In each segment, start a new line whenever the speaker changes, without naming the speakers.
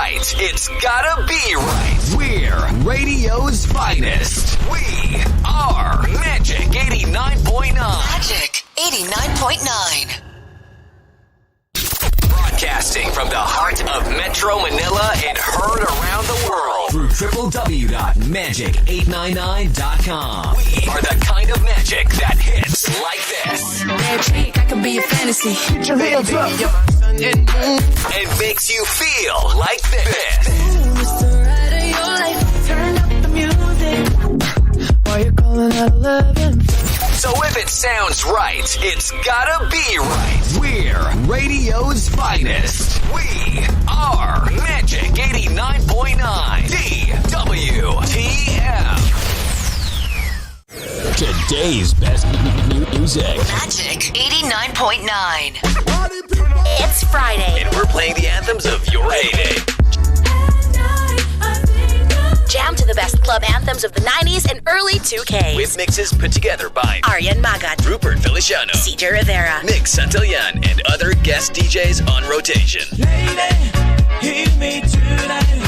right, it's gotta be right. We're radio's finest. We are Magic 89.9.
Magic 89.9.
Broadcasting from the heart of Metro Manila and heard around the world through www.magic899.com. We are the kind of magic that hits like this.
Magic, I can be a fantasy.
And makes you feel like this.
It's the ride of your life. Turn up the music. While you're calling out 11.
So if it sounds right, it's gotta be right. We're radio's finest. We are Magic 89.9 DWTM. Today's best music.
Magic 89.9.
It's Friday.
And we're playing the anthems of your heyday.
Jam to the best club anthems of the 90s and early 2Ks.
With mixes put together by
Aryan Magat,
Rupert Feliciano,
CJ Rivera,
Nick Santillan, and other guest DJs on rotation.
Lady, hear me tonight.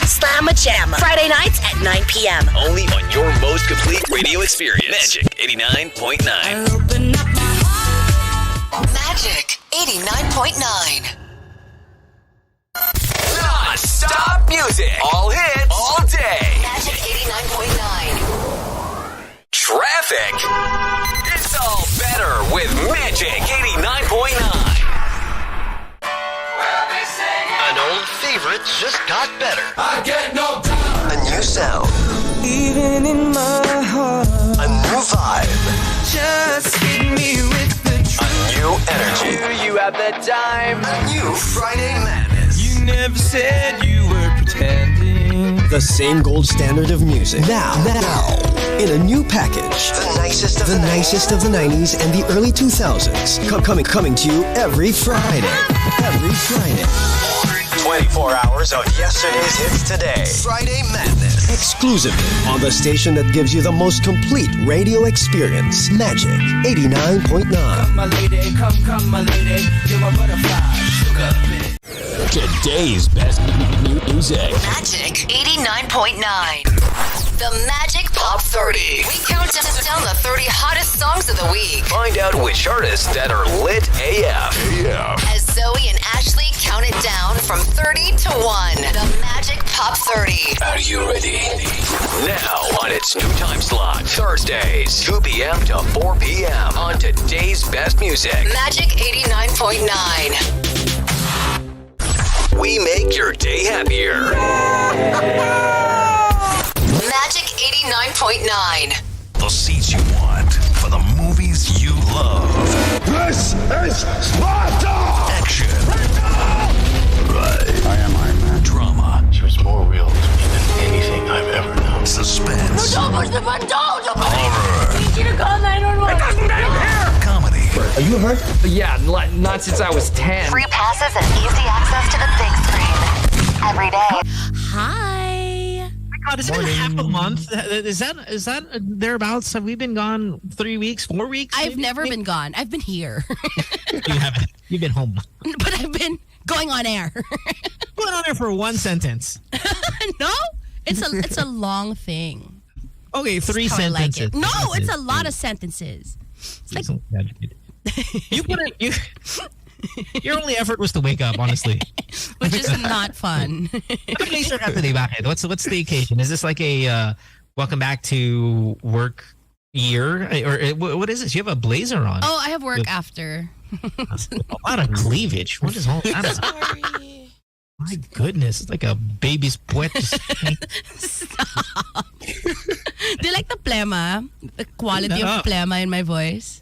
Slam a Jam. Friday nights at 9 p.m.
Only on your most complete radio experience. Magic 89.9.
Open up my heart.
Magic 89.9.
Non-stop music. All hits. All day.
Magic 89.9.
Traffic. It's all better with Magic 89.9. An old favorite just got better.
I get no time.
A new sound.
Even in my heart,
A new vibe.
just hit me with the
A
truth.
new energy.
You have the time.
A new Friday madness.
You never said you were pretending.
The same gold standard of music. Now, in a new package.
The nicest of
The nicest of the 90s and the early 2000s. Coming to you every Friday. Every Friday.
24 hours of yesterday's hits today. Friday Madness.
Exclusively on the station that gives you the most complete radio experience. Magic 89.9.
My lady, come, my lady. You're my butterfly, sugar.
Today's best music.
Magic 89.9. The Magic Pop 30. We count down the 30 hottest songs of the week.
Find out which artists that are lit AF.
As Zoe and Ashley count it down from 30 to 1. The Magic Pop 30.
Are you ready? Now on its new time slot, Thursdays, 2 p.m. to 4 p.m. on today's best music.
Magic 89.9.
We make your day happier.
Magic 89.9.
The seats you want for the movies you love.
This is Sparta!
Action. Right.
I am Iron Man.
Drama.
She was more real to me than anything I've ever known.
Suspense. Horror. Comedy.
Are you hurt?
Yeah, not since I was 10.
Free passes and easy access to the big screen. Every day.
Hi. God, it's been half a month. Is that thereabouts? Have we been gone 3 weeks, 4 weeks?
I've never been gone. I've been here.
You haven't. You've been home.
But I've been going on air.
Going on there for one sentence.
No? It's a long thing.
Okay, three
That's how I like
sentences.
it. No, it's a lot of sentences. It's like
you put it. Your only effort was to wake up, honestly.
which is not fun.
Ano blazer ka today? Bakit? What's the occasion? Is this like a welcome back to work year, or what is this? You have a blazer on.
Oh, I have work after.
A lot of cleavage. What is all that?
Sorry.
My goodness, it's like a baby's puwet.
Stop. Do you like the plema? The quality of plema in my voice?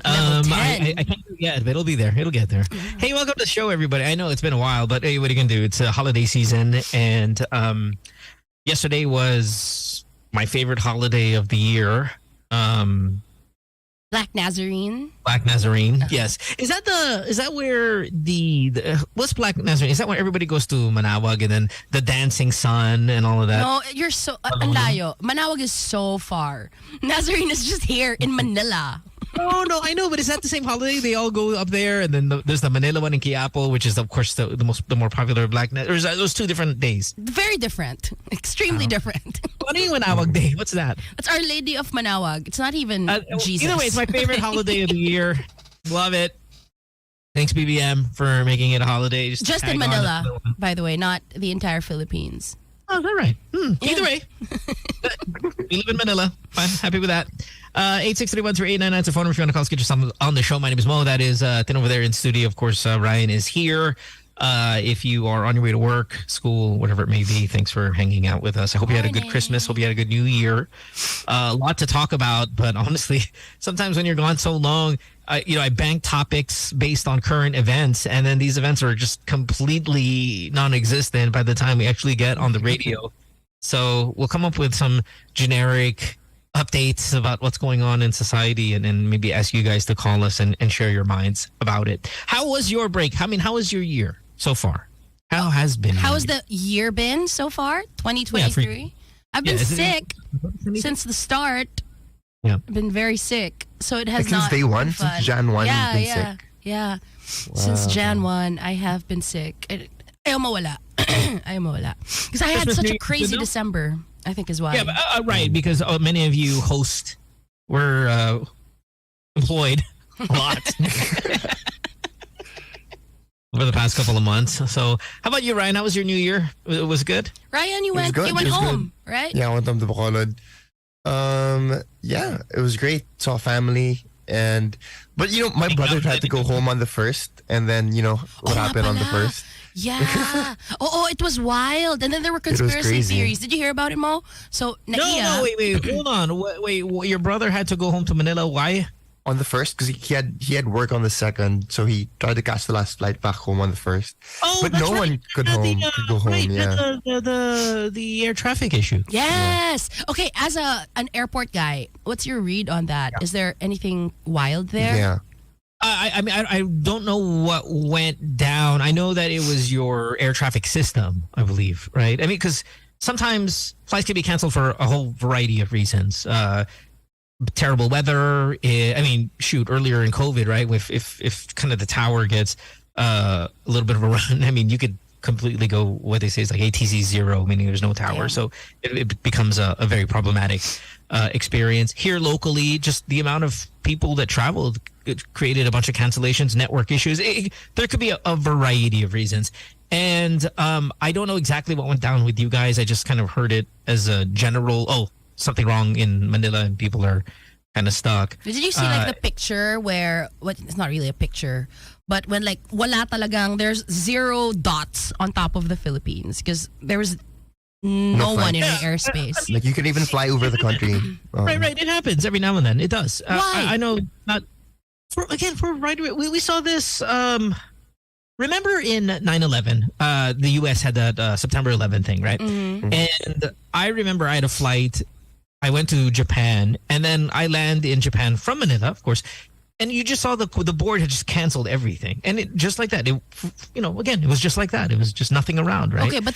I can't do it yet, but it'll be there. It'll get there. Hey, welcome to the show, everybody. I know it's been a while, but hey, what are you gonna do? It's a holiday season, and yesterday was my favorite holiday of the year.
Black Nazarene.
Black Nazarene, yes. Is that where the what's Black Nazarene? Is that where everybody goes to Manawag and then the dancing sun and all of that?
No, you're so ang layo. Manawag is so far. Nazarene is just here in Manila.
No, I know, but is that the same holiday? They all go up there, and then there's the Manila one in Quiapo, which is of course the more popular Black Net. Or is that those 2 different days?
Very different. Extremely different.
Ano yung Manawag Day? What's that?
It's Our Lady of Manawag. It's not even Jesus.
Either way, it's my favorite holiday of the year. Love it. Thanks, BBM, for making it a holiday.
Just in Manila, by the way, not the entire Philippines.
Oh, is that right? Either way. We live in Manila. Fine. Happy with that. 863-13899 is the phone number if you want to call us. Get yourself on the show. My name is Mo. That is Tin over there in studio. Of course, Ryan is here. If you are on your way to work, school, whatever it may be, thanks for hanging out with us. I hope you had a good Christmas. Hope you had a good New Year. A lot to talk about, but honestly, sometimes when you're gone so long, I bank topics based on current events, and then these events are just completely non-existent by the time we actually get on the radio. So we'll come up with some generic updates about what's going on in society, and maybe ask you guys to call us and share your minds about it. How was your break? I mean, how was your year so far? How has
the year been so far? 2023? I've been sick since the start.
Yeah.
I've been very sick. So it has
since day one, since Jan 1, you've been sick.
Yeah. Wow. Since Jan 1, I have been sick. Ayaw mawala. Ayaw mawala. Because I had such a crazy December, I think, is why.
Yeah, but, right, because many of you hosts were employed a lot over the past couple of months. So how about you, Ryan? How was your New Year? Was it good?
Ryan, you went home, right?
Yeah, I went home to Bacolod. Yeah, it was great. Saw family, but my brother tried to go home on the 1st, and then what happened on the 1st.
Yeah. It was wild, and then there were conspiracy theories. Did you hear about it, Mo? So
no, wait, hold on, wait, your brother had to go home to Manila. Why?
On the 1st, because he had work on the 2nd, so he tried to catch the last flight back home on the 1st.
Oh,
but no one could go home.
Right,
yeah,
the air traffic issue.
Yes. Yeah. Okay. As an airport guy, what's your read on that? Yeah. Is there anything wild there?
Yeah.
I mean, I don't know what went down. I know that it was your air traffic system, I believe, right? I mean, because sometimes flights can be canceled for a whole variety of reasons. Terrible weather. Earlier in COVID, right? If kind of the tower gets a little bit of a run, I mean, you could completely go, what they say is like ATC 0, meaning there's no tower. Yeah. So it becomes a very problematic experience. Here locally, just the amount of people that traveled, it created a bunch of cancellations, network issues. There could be a variety of reasons. And I don't know exactly what went down with you guys. I just kind of heard it as a general, something wrong in Manila and people are kind of stuck.
Did you see the picture where, it's not really a picture, but when wala talagang, there's 0 dots on top of the Philippines because there was no one in the airspace.
You can even fly over the country.
Right. It happens every now and then. It does.
Why?
I know not. We saw this. Remember in 9/11, the U.S. had that September 11 thing, right?
Mm-hmm.
And I remember I had a flight. I went to Japan, and then I land in Japan from Manila, of course. And you just saw the board had just canceled everything, and it just like that. It was just like that. It was just nothing around, right?
Okay, but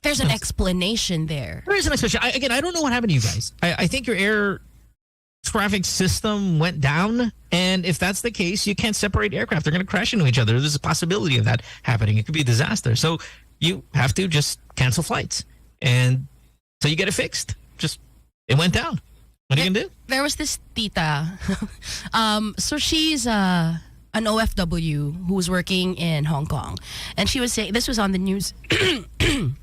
there's an explanation there.
There is an explanation. I don't know what happened to you guys. I think your air traffic system went down, and if that's the case, you can't separate aircraft. They're going to crash into each other. There's a possibility of that happening. It could be a disaster. So you have to just cancel flights, and so you get it fixed. It went down. What are you going to do?
There was this tita. So she's an OFW who was working in Hong Kong. And she was saying, this was on the news. And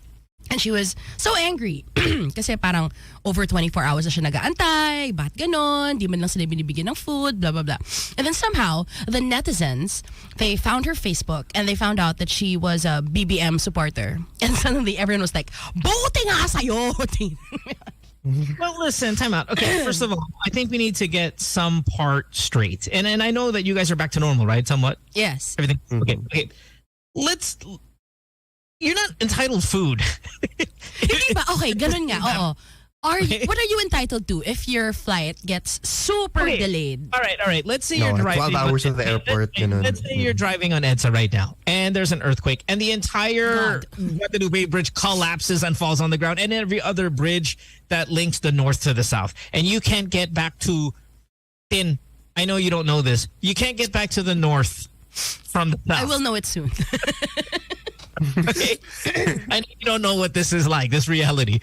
she was so angry. Kasi parang over 24 hours na siya nag-aantay. Ba't ganon? Di man lang sila binibigyan ng food, blah, blah, blah. And then somehow, the netizens, they found her Facebook and they found out that she was a BBM supporter. And suddenly everyone was like, buti nga sa'yo!
Well, listen, time out. Okay, first of all, I think we need to get some part straight. And I know that you guys are back to normal, right? Somewhat?
Yes.
Everything? Okay. You're not entitled food.
Hindi ba? Okay, ganun nga. Oo. What are you entitled to if your flight gets super delayed?
All right. Let's say you're driving.
12 hours at the airport.
Let's say you're driving on EDSA right now, and there's an earthquake, and the entire Guadalupe Bridge collapses and falls on the ground, and every other bridge that links the north to the south, and you can't get back to Tin I know you don't know this. You can't get back to the north from the south.
I will know it soon.
Okay? I know you don't know what this is like, this reality.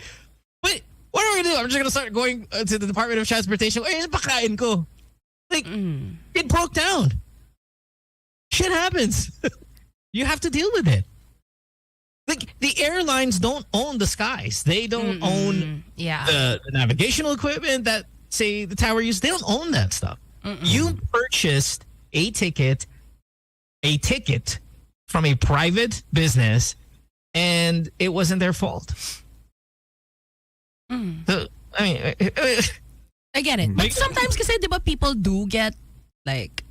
But what are we going to do? I'm just going to start going to the Department of Transportation. Hey, pakain ko. Like, it broke down. Shit happens. You have to deal with it. Like, the airlines don't own the skies. They don't own the navigational equipment that, say, the tower uses. They don't own that stuff. You purchased a ticket from a private business, and it wasn't their fault. So, I mean,
I get it. But sometimes kasi, di ba, people do get, like...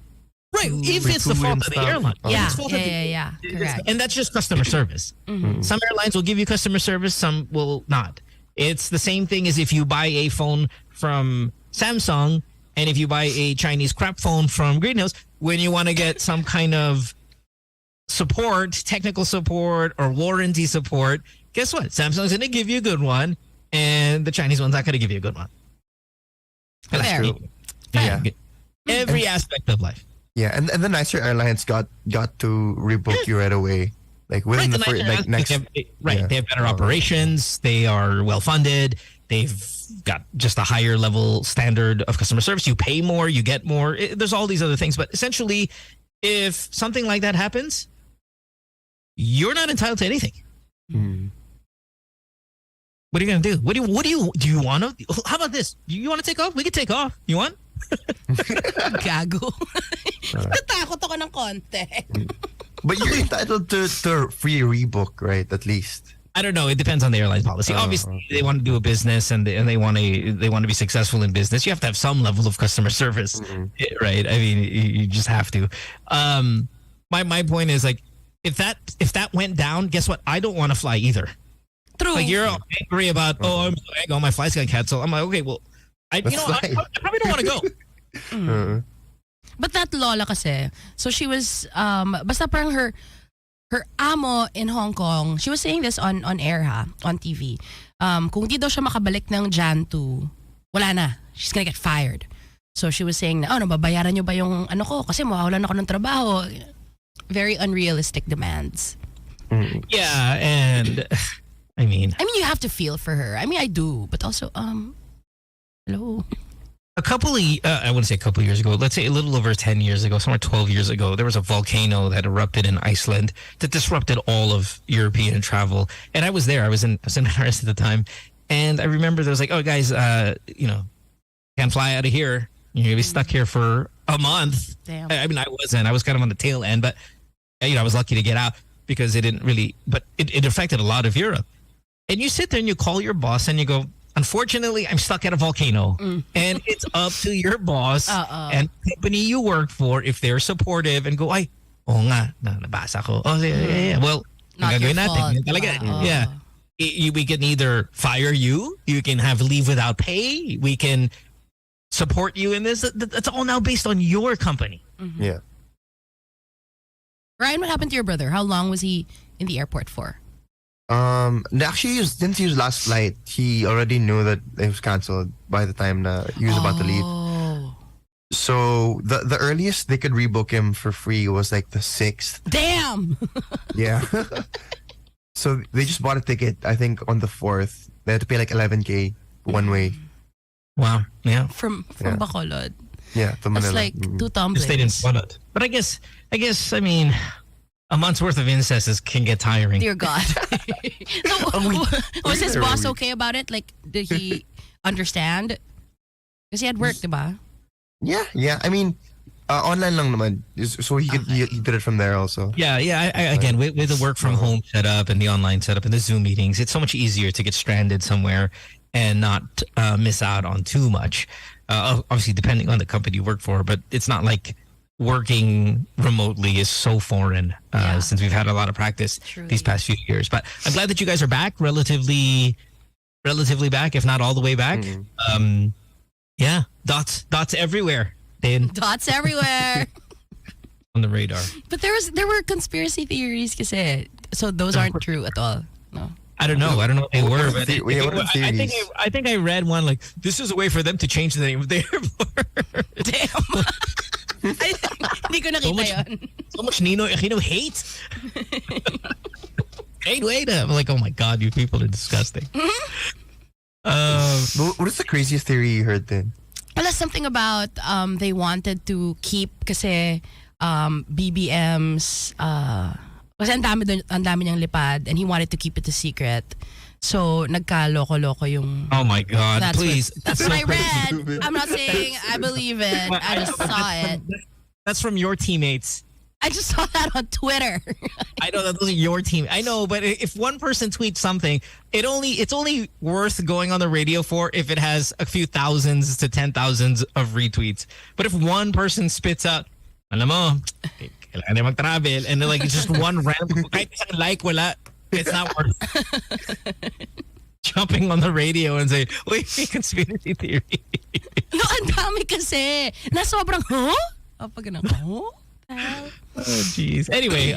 Right, if it's the fault of the airline.
Yeah,
yeah.
Correct.
And that's just customer service. Some airlines will give you customer service, some will not. It's the same thing as if you buy a phone from Samsung and if you buy a Chinese crap phone from Green Hills, when you want to get some kind of support, technical support or warranty support, guess what? Samsung's going to give you a good one and the Chinese one's not going to give you a good one.
That's
true.
Yeah. Every aspect of life.
Yeah, and the nicer airlines got to rebook you right away, like within the first, like next.
They have better operations. They are well funded. They've got just a higher level standard of customer service. You pay more, you get more. There's all these other things, but essentially, if something like that happens, you're not entitled to anything. What are you gonna do? What do you want to? How about this? You want to take off? We can take off. You want?
Gago. Natakot ako ng konti.
But you're entitled to free rebook, right? At least.
I don't know. It depends on the airline's policy. Obviously, they want to do a business and they want to be successful in business. You have to have some level of customer service, right? I mean, you just have to. My point is, like, if that went down, guess what? I don't want to fly either.
True.
Like, you're all angry about, I'm so angry, my flight's gonna cancel. I'm like, okay, well, I probably don't want to go.
But that Lola kasi, so she was, basta parang her amo in Hong Kong, she was saying this on air on TV. Kung di daw siya makabalik ng Jan 2, wala na. She's gonna get fired. So she was saying na, nababayaran niyo ba yung ano ko? Kasi mawawalan ako ng trabaho. Very unrealistic demands.
Yeah, and I mean,
you have to feel for her. I mean, I do, but also, hello.
I wouldn't say a couple years ago, let's say a little over 10 years ago, somewhere 12 years ago, there was a volcano that erupted in Iceland that disrupted all of European travel. And I was there. I was in Paris at the time. And I remember there was like, oh, guys, can't fly out of here. You're going to be stuck here for a month.
Damn.
I mean, I wasn't. I was kind of on the tail end, but, I was lucky to get out because it didn't really, but it affected a lot of Europe. And you sit there and you call your boss and you go, unfortunately, I'm stuck at a volcano. And it's up to your boss and the company you work for if they're supportive and go, nabasa ko. Oh, yeah. Well,
not your fault.
Yeah. We can either fire you, you can have leave without pay, we can support you in this. That's all now based on your company.
Yeah.
Ryan, what happened to your brother? How long was he in the airport for?
Actually, since his last flight, he already knew that it was cancelled by the time he was about to leave. So the earliest they could rebook him for free was like the 6th.
Damn!
Yeah. So they just bought a ticket, I think, on the 4th. They had to pay like 11K one way.
Wow. Yeah.
From Bacolod.
Yeah, to Manila.
That's like 2 tumblers.
Stayed in Bacolod. But I guess, I mean, a month's worth of incest can get tiring.
Dear God. Was his boss okay about it? Like, did he understand? Because he had work, diba?
Yeah. I mean, online lang naman. So he did it from there also.
Yeah. Again, with the work from home setup and the online setup and the Zoom meetings, it's so much easier to get stranded somewhere and not miss out on too much. Obviously, depending on the company you work for, but it's not like working remotely is so foreign since we've had a lot of practice these past few years. But I'm glad that you guys are back, relatively back, if not all the way back. Yeah, dots everywhere.
Dots everywhere.
On the radar.
But there were conspiracy theories kasi. So those aren't true at all. No.
I don't know. I don't know what they were, but
I
think I read one like, this is a way for them to change the name of the airport.
Damn. Hindi ko nakita yun.
So much Ninoy Aquino hate. Wait. I'm like, oh my God, you people are disgusting.
What is the craziest theory you heard then?
Well, that's something about they wanted to keep kasi BBM's kasi ang dami niyang lipad and he wanted to keep it a secret. So, nagka-loko-loko yung...
Oh my God, please.
That's what I read. I'm not saying I believe it. I just saw it.
That's from your teammates.
I just saw that on Twitter.
I know that those are your team. I know, but if one person tweets something, it's only worth going on the radio for if it has a few thousands to 10,000s of retweets. But if one person spits out, alam mo, kailangan na mag-travel, and then like it's just one random, kahit isang like, wala, it's not worth jumping on the radio and say, wait, conspiracy theory.
No, ang dami kasi. Na sobrang, huh? Pag ganun, huh?
Oh, jeez. Anyway,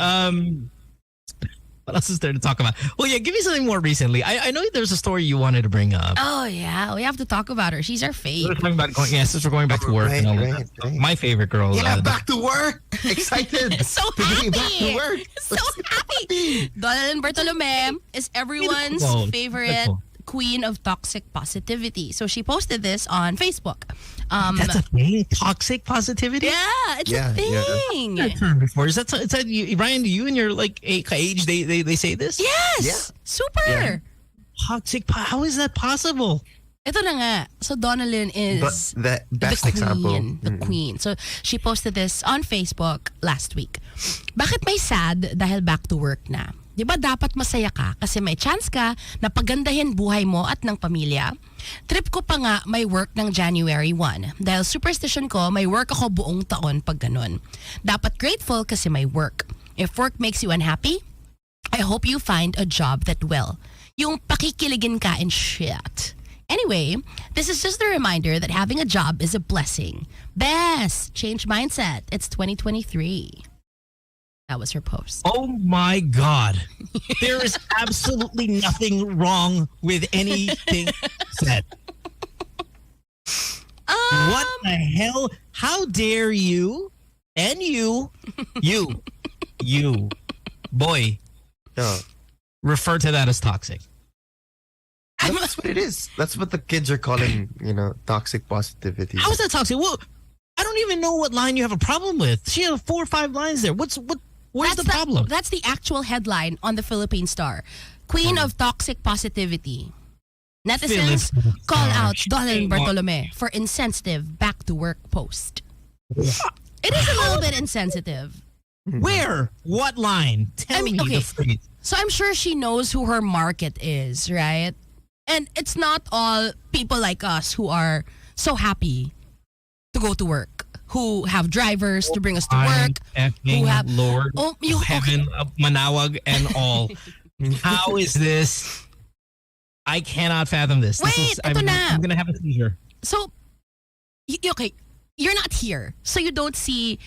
what else is there to talk about? Well, yeah, give me something more recently. I know there's a story you wanted to bring up.
Oh, yeah. We have to talk about her. She's our fave.
Since we're going back to work. Right. My favorite girl.
Yeah, back to work. Excited.
So happy.
Back to work.
So happy. Donald Bartolome is everyone's favorite queen of toxic positivity. So she posted this on Facebook.
That's a thing? Toxic positivity?
Yeah, it's a thing.
I've heard before. Is that Ryan, you and your like age, they say this?
Yes.
Yeah.
Super.
Yeah. Toxic. How is that possible?
Ito na nga. So Donalyn is
the best
queen,
example.
The queen. So she posted this on Facebook last week. Bakit may sad dahil back to work na? Di ba dapat masaya ka kasi may chance ka na pagandahin buhay mo at ng pamilya? Trip ko pa nga may work ng January 1. Dahil superstition ko, may work ako buong taon pag ganun. Dapat grateful kasi may work. If work makes you unhappy, I hope you find a job that will. Yung pakikiligin ka and shit. Anyway, this is just a reminder that having a job is a blessing. Best! Change mindset. It's 2023. That was her post.
Oh my God. There is absolutely nothing wrong with anything said. What the hell? How dare you and you, boy, refer to that as toxic?
That's what it is. That's what the kids are calling, toxic positivity.
How is that toxic? Well, I don't even know what line you have a problem with. She has 4 or 5 lines there. Where's the problem?
That's the actual headline on the Philippine Star. Queen of toxic positivity. Netizens call out Donald Bartolome for insensitive back to work post. It is a little bit insensitive.
Where? What line? Tell me the phrase.
So I'm sure she knows who her market is, right? And it's not all people like us who are so happy to go to work. Who have drivers to bring us to work.
Who have Lord, heaven, manawag, and all. How is this? I cannot fathom this. I'm going to have a seizure.
So, okay, you're not here. So you don't see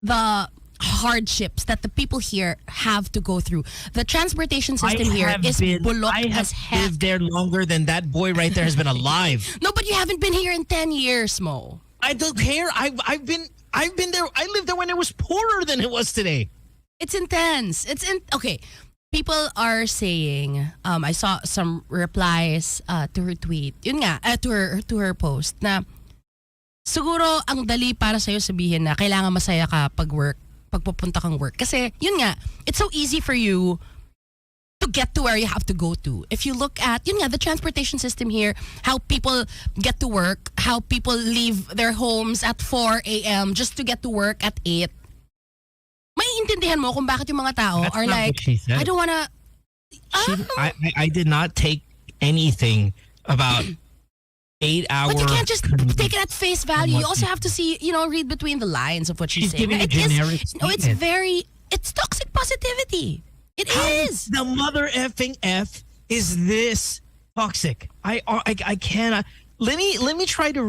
the hardships that the people here have to go through. The transportation system here is bulok as heck.
I have lived there longer than that boy right there has been alive.
No, but you haven't been here in 10 years, Mo.
I don't care. I've been there. I lived there when it was poorer than it was today.
It's intense. Okay. People are saying, I saw some replies to her tweet. Yun nga, to her post na siguro ang dali para sa'yo sabihin na kailangan masaya ka pag pupunta kang work. Kasi yun nga, it's so easy for you to get to where you have to go to. If you look at, the transportation system here, how people get to work, how people leave their homes at 4 a.m. just to get to work at 8. Maiintindihan mo kung bakit yung mga tao are like, I don't wanna...
I did not take anything about 8 hours.
But you can't just take it at face value. You also have to see, read between the lines of what she's saying.
Giving a generic statement.
It's toxic positivity. It is.
The mother effing F is this toxic. I cannot. Let me try to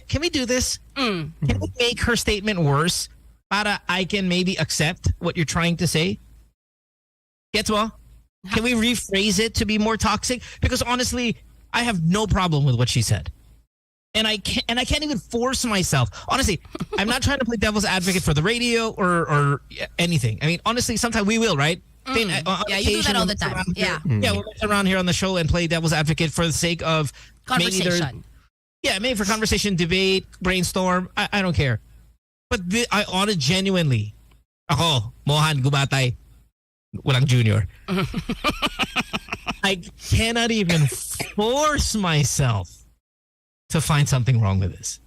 Can we do this? Can we make her statement worse? Para I can maybe accept what you're trying to say. Gets well? Can we rephrase it to be more toxic? Because honestly, I have no problem with what she said. And I can't even force myself. Honestly, I'm not trying to play devil's advocate for the radio or anything. I mean, honestly, sometimes we will, right?
Yeah, you do that all the time. Yeah.
Yeah, we'll mess around here on the show and play devil's advocate for the sake of
conversation.
Maybe for conversation, debate, brainstorm. I don't care. But I honest genuinely, ako, Mohan Gubatay, walang junior. I cannot even force myself to find something wrong with this.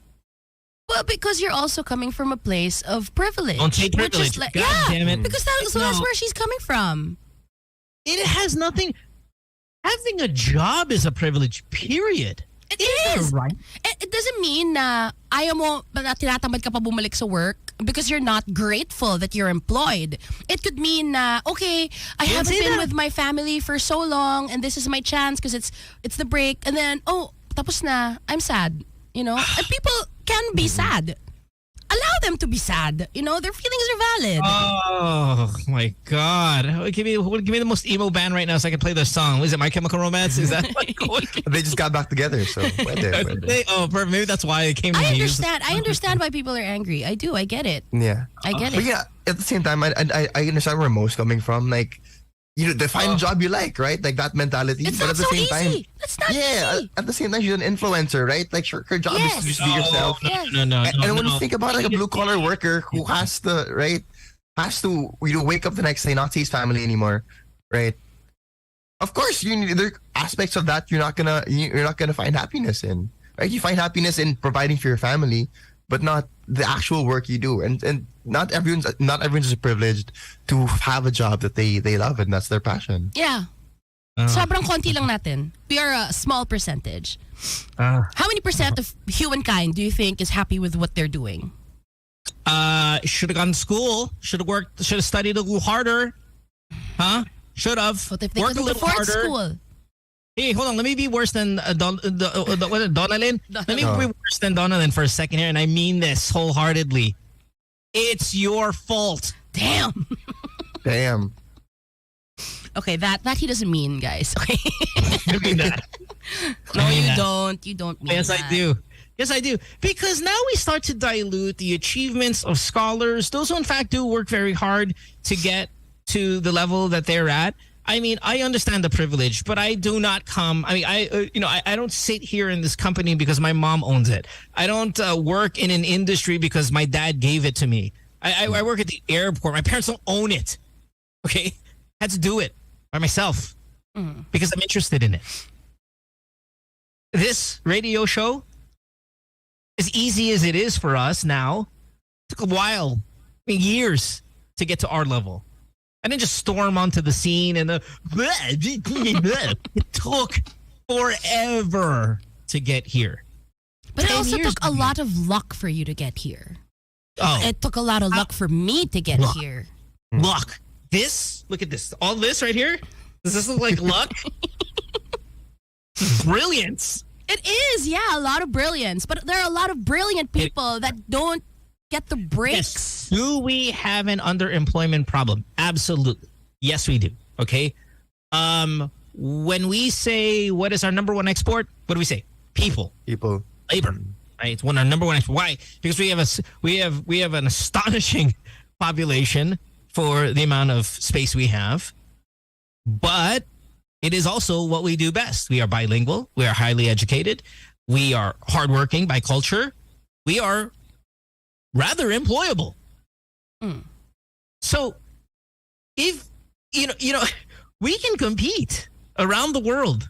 Well, because you're also coming from a place of privilege.
Don't take privilege. God damn it.
Because that's where she's coming from.
It has nothing. Having a job is a privilege, period.
It is.
Right.
It doesn't mean na ayaw mo na tinatamad ka pa bumalik sa work because you're not grateful that you're employed. It could mean na, okay, I haven't been with my family for so long and this is my chance because it's the break. And then, tapos na, I'm sad. You know? And people can be sad. Allow them to be sad. You know, their feelings are valid.
Oh my God! Give me the most emo band right now so I can play their song. Is it My Chemical Romance? Is that
they just got back together? So perfect.
Maybe that's why it came.
I understand why people are angry. I do. I get it.
Yeah,
I get it.
But yeah, at the same time, I understand where Mo's coming from. Like, you know, find a job you like, right? Like that mentality.
It's
but
not
at the
so
same
easy.
time,
That's not
easy. At the same time, she's an influencer, right? Like her job is to just be yourself.
No.
And when you think about like a blue collar worker who has to wake up the next day, not see his family anymore, right? Of course, there are aspects of that you're not gonna find happiness in, right? You find happiness in providing for your family, but not the actual work you do. And not everyone's privileged to have a job that they love and that's their passion.
Yeah. Sobrang konti lang natin. We are a small percentage. How many percent of humankind do you think is happy with what they're doing?
Should have gone to school. Should have worked. Should have studied a little harder. Huh? Should have.
What if they
worked a
couldn't
little
afford
harder.
school?
Hey, hold on. Let me be worse than Donalyn. Let me be worse than Donalyn for a second here, and I mean this wholeheartedly. It's your fault.
Damn. Okay, that he doesn't mean, guys. Okay.
I mean that.
No, you don't. You don't mean
Yes,
that.
I do. Yes, I do. Because now we start to dilute the achievements of scholars, those who in fact do work very hard to get to the level that they're at. I mean, I understand the privilege, but I do not come. I mean, I don't sit here in this company because my mom owns it. I don't work in an industry because my dad gave it to me. I work at the airport. My parents don't own it. Okay? I had to do it by myself because I'm interested in it. This radio show, as easy as it is for us now, took a while, years to get to our level. I didn't just storm onto the scene and it took forever to get here.
But it also took a lot of luck for you to get here.
Oh.
It took a lot of luck for me to get here.
Luck. Look at this. All this right here? Does this look like luck? Brilliance.
It is, yeah, a lot of brilliance. But there are a lot of brilliant people that don't get the breaks.
Yes. Do we have an underemployment problem? Absolutely. Yes, we do. Okay. When we say what is our number one export, what do we say? People.
Labor.
Right? It's one of our number one export. Why? Because we have an astonishing population for the amount of space we have. But it is also what we do best. We are bilingual. We are highly educated. We are hardworking by culture. We are rather employable. So if you know we can compete around the world.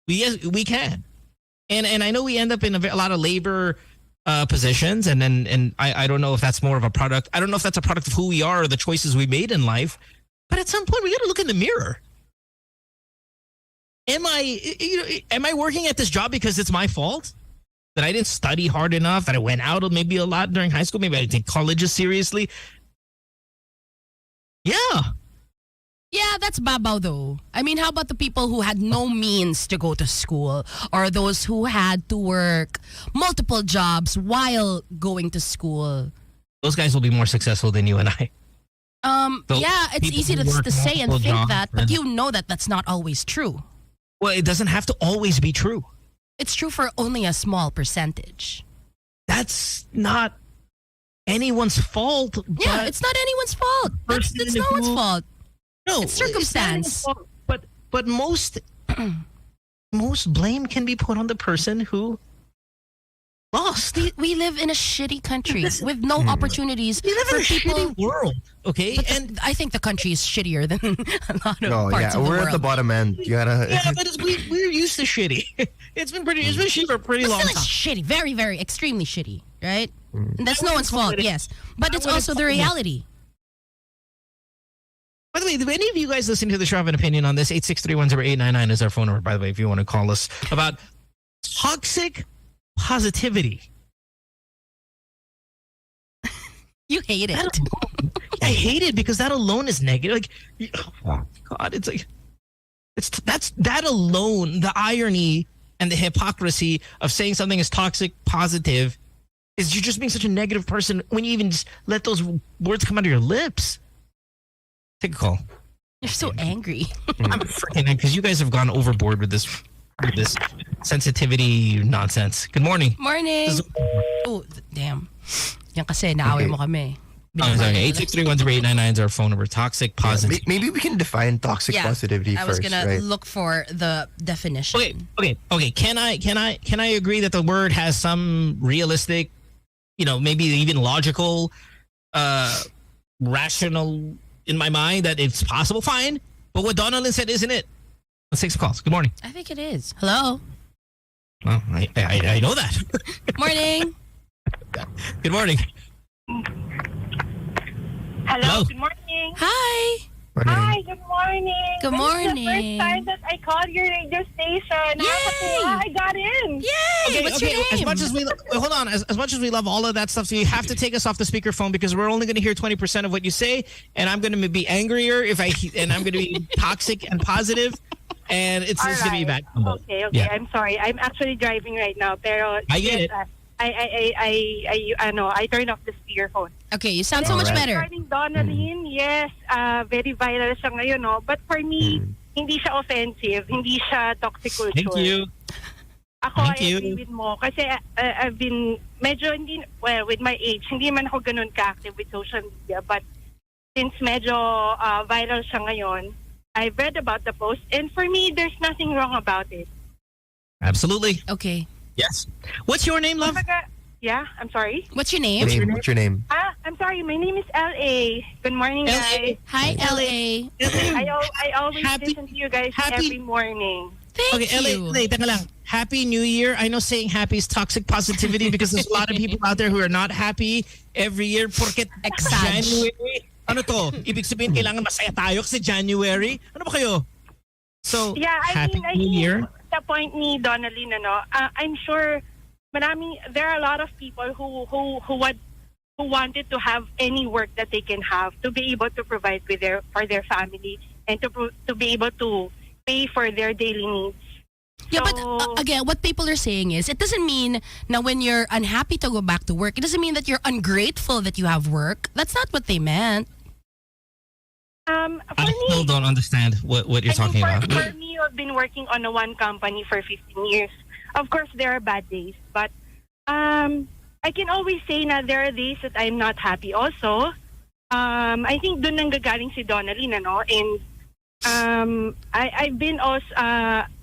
We can. And I know we end up in a lot of labor positions and I don't know if that's more of a product. I don't know if that's a product of who we are or the choices we made in life. But at some point we got to look in the mirror. Am I working at this job because it's my fault? That I didn't study hard enough, that I went out maybe a lot during high school, maybe I didn't take colleges seriously. Yeah.
Yeah, that's babaw though. I mean, how about the people who had no means to go to school or those who had to work multiple jobs while going to school?
Those guys will be more successful than you and I. So
yeah, it's
people
easy
who
to
work
say and
multiple
think
jobs
that, but
and-
you know that that's not always true.
Well, it doesn't have to always be true.
It's true for only a small percentage.
That's not anyone's fault.
Yeah,
but
it's not anyone's fault. It's no one's fault.
No,
It's circumstance.
not anyone's fault. But most blame can be put on the person who lost.
We live in a shitty country with no opportunities
We live
for
in a
people.
shitty world, okay?
But
And
I think the country is shittier than a lot of
Oh,
parts
yeah.
of the
We're
world.
at the bottom end. You gotta.
yeah, but we're used to shitty. It's been shitty for a pretty
But
long
still, it's
time.
shitty, very, very, extremely shitty, right?
Mm.
And that's no one's fault, yes. But it's also the reality.
By the way, do any of you guys listening to the show have an opinion on this? 863-10899 is our phone number, by the way, if you want to call us about toxic positivity.
You hate it.
I hate it because that alone is negative. Like, oh God, it's like, that's that alone, the irony and the hypocrisy of saying something is toxic positive is you're just being such a negative person when you even just let those words come out of your lips. Take a call.
You're so angry.
I'm freaking angry because you guys have gone overboard with this sensitivity nonsense. Good morning.
Morning. Oh, damn. Yan kasi, naaway mo kami.
I'm sorry. 863-10899 is our phone number. Toxic positive.
Maybe we can define toxic positivity
I was
first,
gonna
right?
look for the definition.
Okay. Can I agree that the word has some realistic, maybe even logical, rational in my mind that it's possible? Fine. But what Donalyn said, isn't it? Let's take some calls. Good morning.
I think it is. Hello.
Well, I know that.
Morning.
Good morning.
Hello. Good morning.
Hi.
Hi. Good morning.
Good
This
morning.
is the first time that I called your radio station. I got in.
Yay! What's your name?
As much as we hold on, as much as we love all of that stuff, so you have to take us off the speakerphone because we're only going to hear 20% of what you say, and I'm going to be angrier and I'm going to be toxic and positive, and it's going to be bad.
Okay.
Yeah.
I'm sorry. I'm actually driving right now. Pero
I get it.
I turned off the speakerphone.
Okay, you sound so much better.
Regarding Donalyn, yes, very viral siya ngayon, no? But for me, hindi siya offensive, hindi siya toxic culture.
Thank you.
Ako, I agree with mo. Kasi I've been medyo with my age, hindi man ako ganun ka-active with social media. But since medyo viral siya ngayon, I've read about the post. And for me, there's nothing wrong about it.
Absolutely.
Okay.
Yes. What's your name, love?
Yeah, I'm sorry.
What's your name?
What's your name?
I'm sorry. My name is L.A. Good morning, guys.
Hi, L.A.
I always listen to you guys every morning.
Thank you.
LA, teka lang. Happy New Year. I know saying happy is toxic positivity because there's a lot of people out there who are not happy every year porque January. Ano to? Ibig sabihin kailangan masaya tayo kasi January. Ano ba kayo? So,
yeah,
happy New Year.
The point ni Donalyn, I'm sure there are a lot of people who wanted to have any work that they can have to be able to provide for their family and to be able to pay for their daily needs.
Yeah, but again, what people are saying is it doesn't mean now when you're unhappy to go back to work, it doesn't mean that you're ungrateful that you have work. That's not what they meant.
I still don't understand what you're talking about.
For me, I've been working on one company for 15 years. Of course, there are bad days, but I can always say that there are days that I'm not happy also. I think dun nanggagaling si Donalyn, and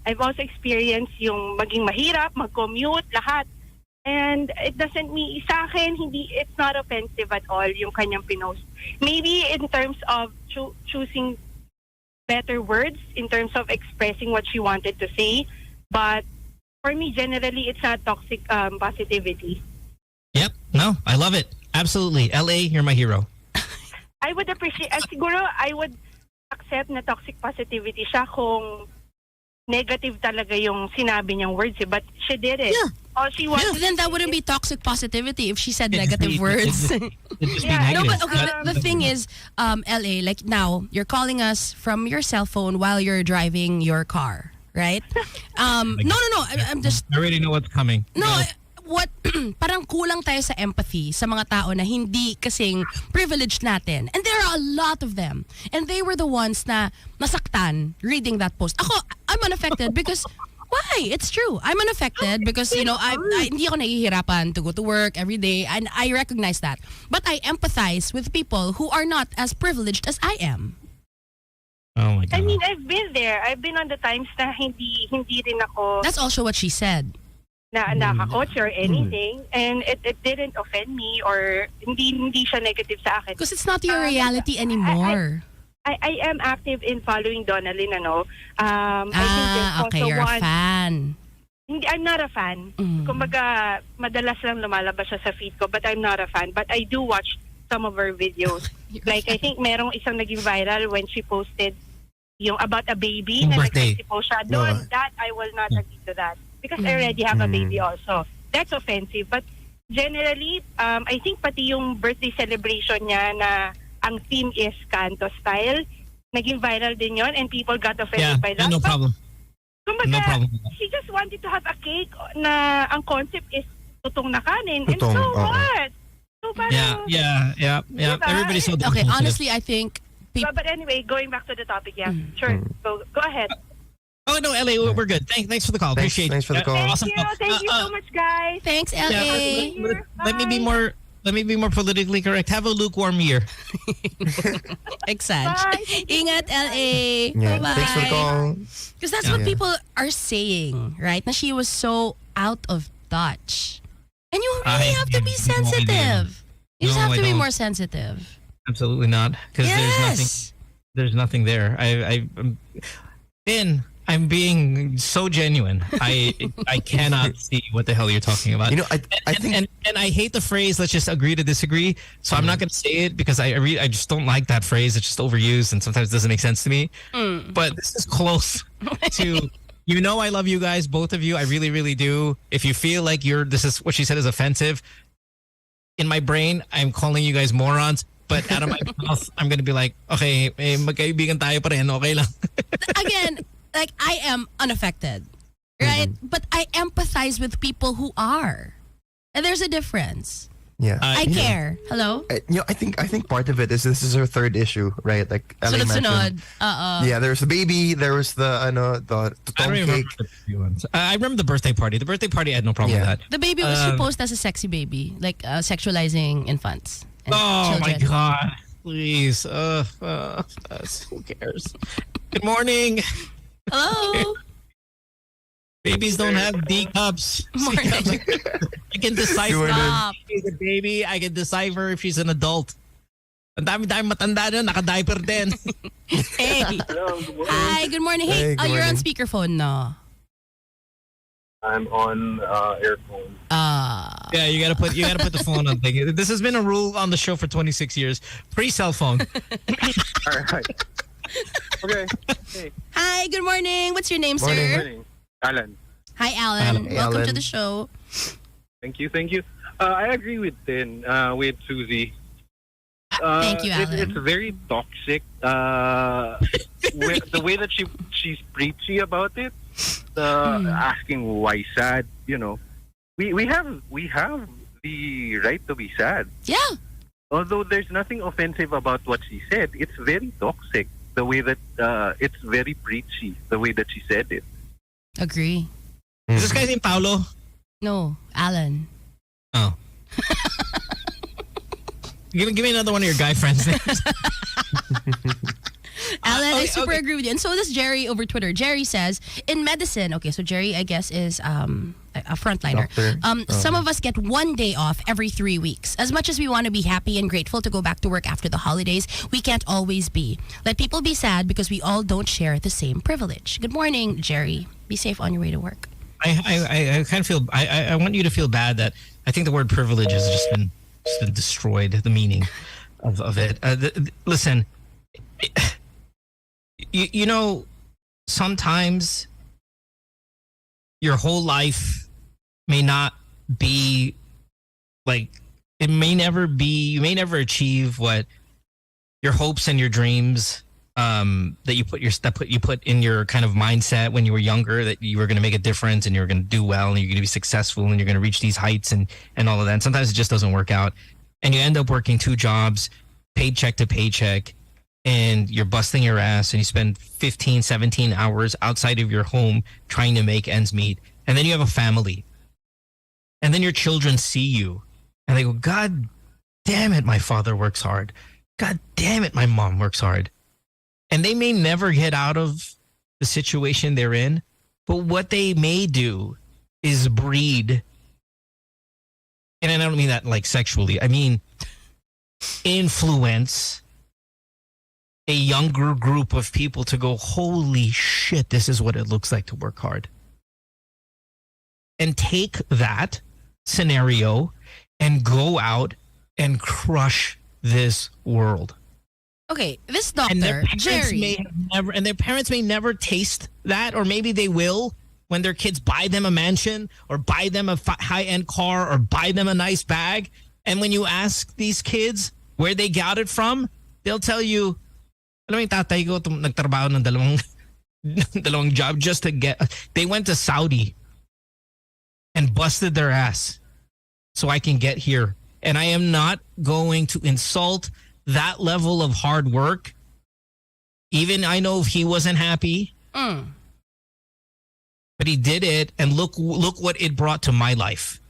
I've also experienced yung maging mahirap, mag-commute, lahat. And it doesn't mean, sa akin, it's not offensive at all yung kanyang pinost. Maybe in terms of choosing better words, in terms of expressing what she wanted to say. But for me, generally, it's not toxic positivity.
Yep. No, I love it. Absolutely. LA, you're my hero.
I would appreciate, siguro, I would accept na toxic positivity siya kung negative talaga yung sinabi niyang words, but she did it.
Yeah.
All she wanted
Then that wouldn't be toxic positivity if she said negative words.
It'd just be negative.
No, but okay, the thing is, LA, like now, you're calling us from your cell phone while you're driving your car, right? No. I'm just...
I already know what's coming.
No, what parang kulang tayo sa empathy sa mga tao na hindi kasing privileged natin. And there are a lot of them. And they were the ones na nasaktan reading that post. Ako, I'm unaffected because why? It's true. I'm unaffected because, you know, I hindi ako nahihirapan to go to work every day, and I recognize that. But I empathize with people who are not as privileged as I am.
Oh my God.
I mean, I've been there. I've been on the times na hindi rin ako
That's also what she said.
na nakakotse or anything, and it didn't offend me or hindi siya negative sa akin.
Because it's not your reality anymore.
I am active in following Donalyn, ano. I think there's also
okay, you're a
one.
fan.
Hindi, I'm not a fan. Kumbaga, madalas lang lumalabas siya sa feed ko, but I'm not a fan. But I do watch some of her videos. Like, I think merong isang naging viral when she posted yung about a baby na nag-post siya. Doon, that, I will not agree to that. Because I already have a baby also. That's offensive. But generally, I think pati yung birthday celebration niya na ang theme is Kanto style, naging viral din yon, and people got offended by that.
No problem.
Kumbaga,
No problem.
she just wanted to have a cake na ang concept is tutong na kanin. And so what? So parang,
yeah.
Diba?
Everybody's so
Okay, honestly, I think...
But anyway, going back to the topic, sure. Go ahead.
Oh, no, LA, we're good. Thanks for the call. Appreciate it.
Thanks for the call.
Awesome.
Thank you so much, guys.
Thanks, LA.
Let me be more politically correct. Have a lukewarm year.
Exag. Ingat, LA.
Yeah.
Bye-bye.
Thanks for the call.
Because that's what people are saying, right? Na she was so out of touch. And you really have to be sensitive. You just have to be more sensitive.
Absolutely not. Because there's nothing there. I'm being so genuine. I cannot see what the hell you're talking about.
You know, I think,
and I hate the phrase "let's just agree to disagree." So I'm not going to say it because I just don't like that phrase. It's just overused and sometimes it doesn't make sense to me. But this is close to. You know, I love you guys, both of you. I really, really do. If you feel like this is what she said is offensive, in my brain, I'm calling you guys morons. But out of my mouth, I'm going to be like, okay, magkaibigan tayo pa rin, okay lang.
Again, like, I am unaffected, right? But I empathize with people who are. And there's a difference.
Yeah.
I care. Hello?
I think part of it is this is her third issue, right? Like Ellie mentioned. Yeah, there was the baby, there was the tom cake.
I remember the birthday party. The birthday party, I had no problem with that.
The baby was supposed as a sexy baby, like sexualizing infants.
Oh
children.
my God. Please. Who cares? Good morning.
Hello.
Babies don't have D cups.
Morning.
I can decipher
Stop.
if she's a baby. I can decipher if she's an adult. Ang dami matanda na, naka-diaper din.
Hey.
Hello, good morning.
Hi, good morning. Hey,
Hey, good
you're on
morning.
speakerphone no?
I'm on earphone.
Yeah, you gotta put the phone on thing. This has been a rule on the show for 26 years. Pre-cell phone.
All right. Okay. Hey.
Hi, good morning. What's your name,
Morning.
sir?
Morning. Alan.
Hi, Alan.
Hey,
Welcome to
Alan.
the show.
Thank you. I agree with with Susie.
Thank you, Alan.
It's very toxic. The way that she's preachy about it, asking why sad. You know, we have the right to be sad.
Yeah.
Although there's nothing offensive about what she said, it's very toxic. The way that it's very preachy. The way that she said it.
Agree.
Is this guy's name Paulo?
No, Alan.
Oh. Give me another one of your guy friends' names.
Alan, I super agree with you. And so does Jerry over Twitter. Jerry says, in medicine, okay, so Jerry, I guess, is a frontliner. Some of us get 1 day off every 3 weeks. As much as we want to be happy and grateful to go back to work after the holidays, we can't always be. Let people be sad because we all don't share the same privilege. Good morning, Jerry. Be safe on your way to work.
I kind of feel, I want you to feel bad that I think the word privilege has just been destroyed, the meaning of it. Listen, you know, sometimes your whole life may not be like, you may never achieve what your hopes and your dreams that you put in your kind of mindset when you were younger that you were going to make a difference and you were going to do well and you're going to be successful and you're going to reach these heights and all of that. And sometimes it just doesn't work out, and you end up working 2 jobs, paycheck to paycheck, and you're busting your ass and you spend 15, 17 hours outside of your home trying to make ends meet. And then you have a family. And then your children see you and they go, God damn it, my father works hard. God damn it, my mom works hard. And they may never get out of the situation they're in, but what they may do is breed. And I don't mean that like sexually. I mean, influence a younger group of people to go, holy shit, this is what it looks like to work hard. And take that scenario and go out and crush this world.
Okay, this doctor, Jerry.
Their parents may never taste that, or maybe they will when their kids buy them a mansion or buy them a high-end car or buy them a nice bag. And when you ask these kids where they got it from, they'll tell you, alam mo yung tatay ko nagtrabaho ng dalawang job just to get, they went to Saudi and busted their ass so I can get here. And I am not going to insult that level of hard work. Even I know if he wasn't happy, but he did it, and look what it brought to my life.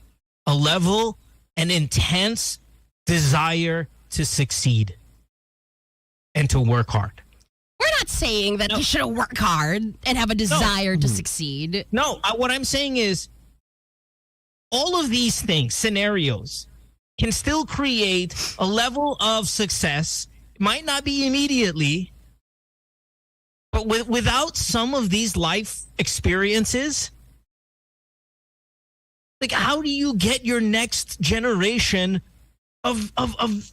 A level, an intense desire to succeed and to work hard.
We're not saying that you should work hard and have a desire to succeed.
No, what I'm saying is all of these things, scenarios, can still create a level of success. Might not be immediately, but without some of these life experiences, like how do you get your next generation of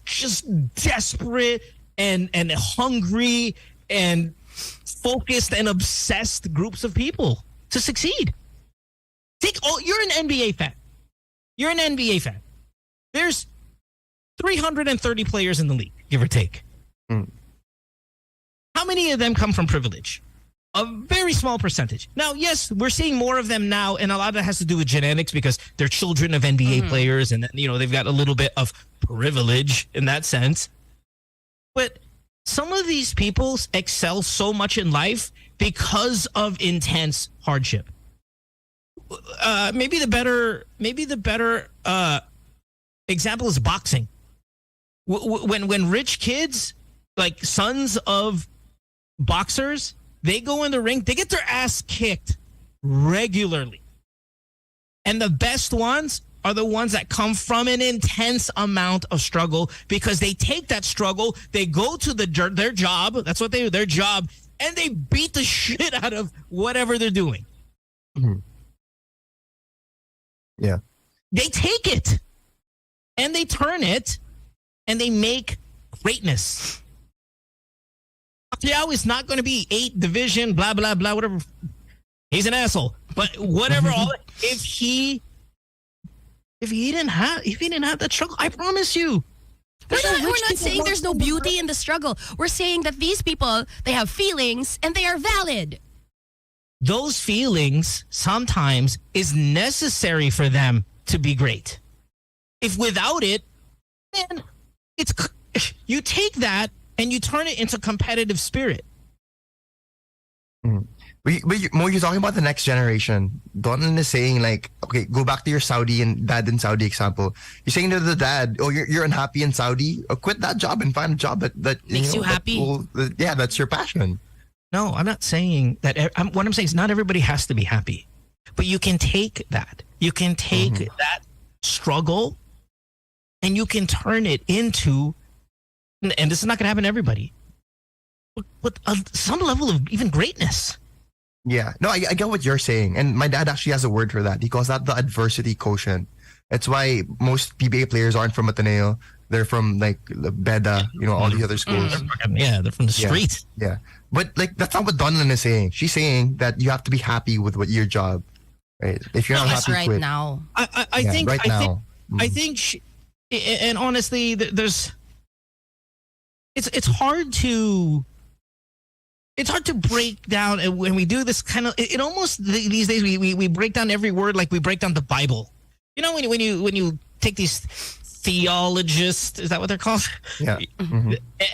just desperate and hungry and focused and obsessed groups of people to succeed? You're an NBA fan. You're an NBA fan. There's 330 players in the league, give or take. How many of them come from privilege? A very small percentage. Now, yes, we're seeing more of them now, and a lot of that has to do with genetics because they're children of NBA players, and they've got a little bit of privilege in that sense. But some of these people excel so much in life because of intense hardship. Maybe the better example is boxing. When rich kids, like sons of boxers, they go in the ring, they get their ass kicked regularly. And the best ones are the ones that come from an intense amount of struggle because they take that struggle, they go to their job, that's what they do, their job, and they beat the shit out of whatever they're doing.
Yeah.
They take it and they turn it and they make greatness. Pacquiao is not going to be 8 division, blah, blah, blah, whatever. He's an asshole. But whatever, if he didn't have that struggle, I promise you.
We're not saying there's no beauty in the struggle. We're saying that these people, they have feelings and they are valid.
Those feelings sometimes is necessary for them to be great. If without it, then you take that and you turn it into competitive spirit.
You're talking about the next generation. Donald is saying like, okay, go back to your Saudi and dad in Saudi example. You're saying to the dad, oh, you're unhappy in Saudi? Quit that job and find a job that
makes you happy.
That's your passion.
No, I'm not saying that. What I'm saying is not everybody has to be happy. But you can take that. You can take that struggle and you can turn it into, and this is not going to happen to everybody, but some level of even greatness.
Yeah. No, I get what you're saying. And my dad actually has a word for that. He calls that the adversity quotient. It's why most PBA players aren't from Ateneo. They're from like Beda, all the other schools.
Yeah, they're from the streets.
Yeah. But like that's not what Donlan is saying. She's saying that you have to be happy with your job. Right? If you're not happy,
right
quit.
now.
I think and honestly, it's hard to it's hard to break down. And when we do this kind of, it almost these days we break down every word like we break down the Bible. You know, when you take these theologists, is that what they're called?
Yeah.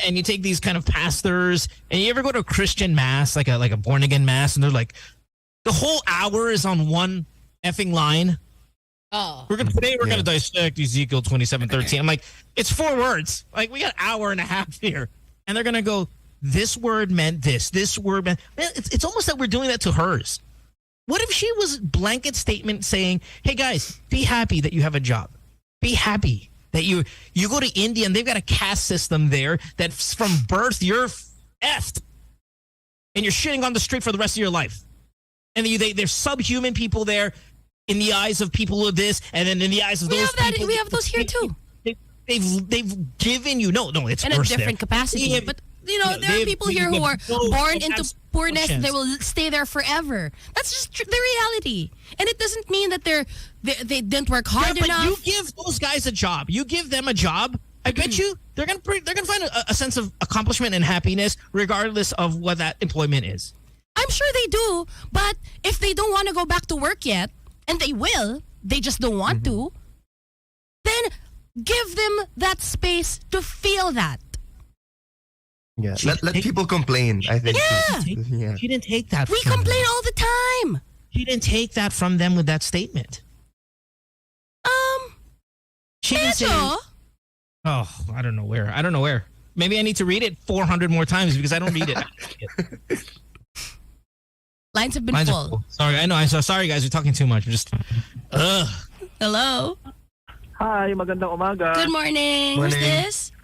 And you take these kind of pastors, and you ever go to a Christian mass, like a born again mass, and they're like, the whole hour is on one effing line.
Oh.
We're gonna dissect Ezekiel 27:13. I'm like, it's 4 words. Like, we got an hour and a half here, and they're gonna go, this word meant this. This word meant. Man, it's almost like we're doing that to hers. What if she was blanket statement saying, "Hey guys, be happy that you have a job. Be happy that you go to India and they've got a caste system there that from birth you're effed, and you're shitting on the street for the rest of your life." And there's subhuman people there in the eyes of people of this, and then in the eyes of those people.
We have those here too.
They've given you no. It's
in a different capacity, but. You know, there are people here who are born into poorness. They will stay there forever. That's just the reality, and it doesn't mean that they didn't work hard enough.
You give those guys a job. You give them a job. I bet you they're gonna find a sense of accomplishment and happiness, regardless of what that employment is.
I'm sure they do, but if they don't want to go back to work yet, and they just don't want to, then give them that space to feel that.
Yeah, let people complain, I think.
Yeah. She didn't take that
We complain all the time.
She didn't take that from them with that statement. She didn't say, oh, I don't know where. Maybe I need to read it 400 more times because I don't read it.
Lines have been full.
Sorry, I know. I'm so sorry, guys. We're talking too much. We're just,
Hello.
Hi, magandang umaga.
Good morning. Who's this?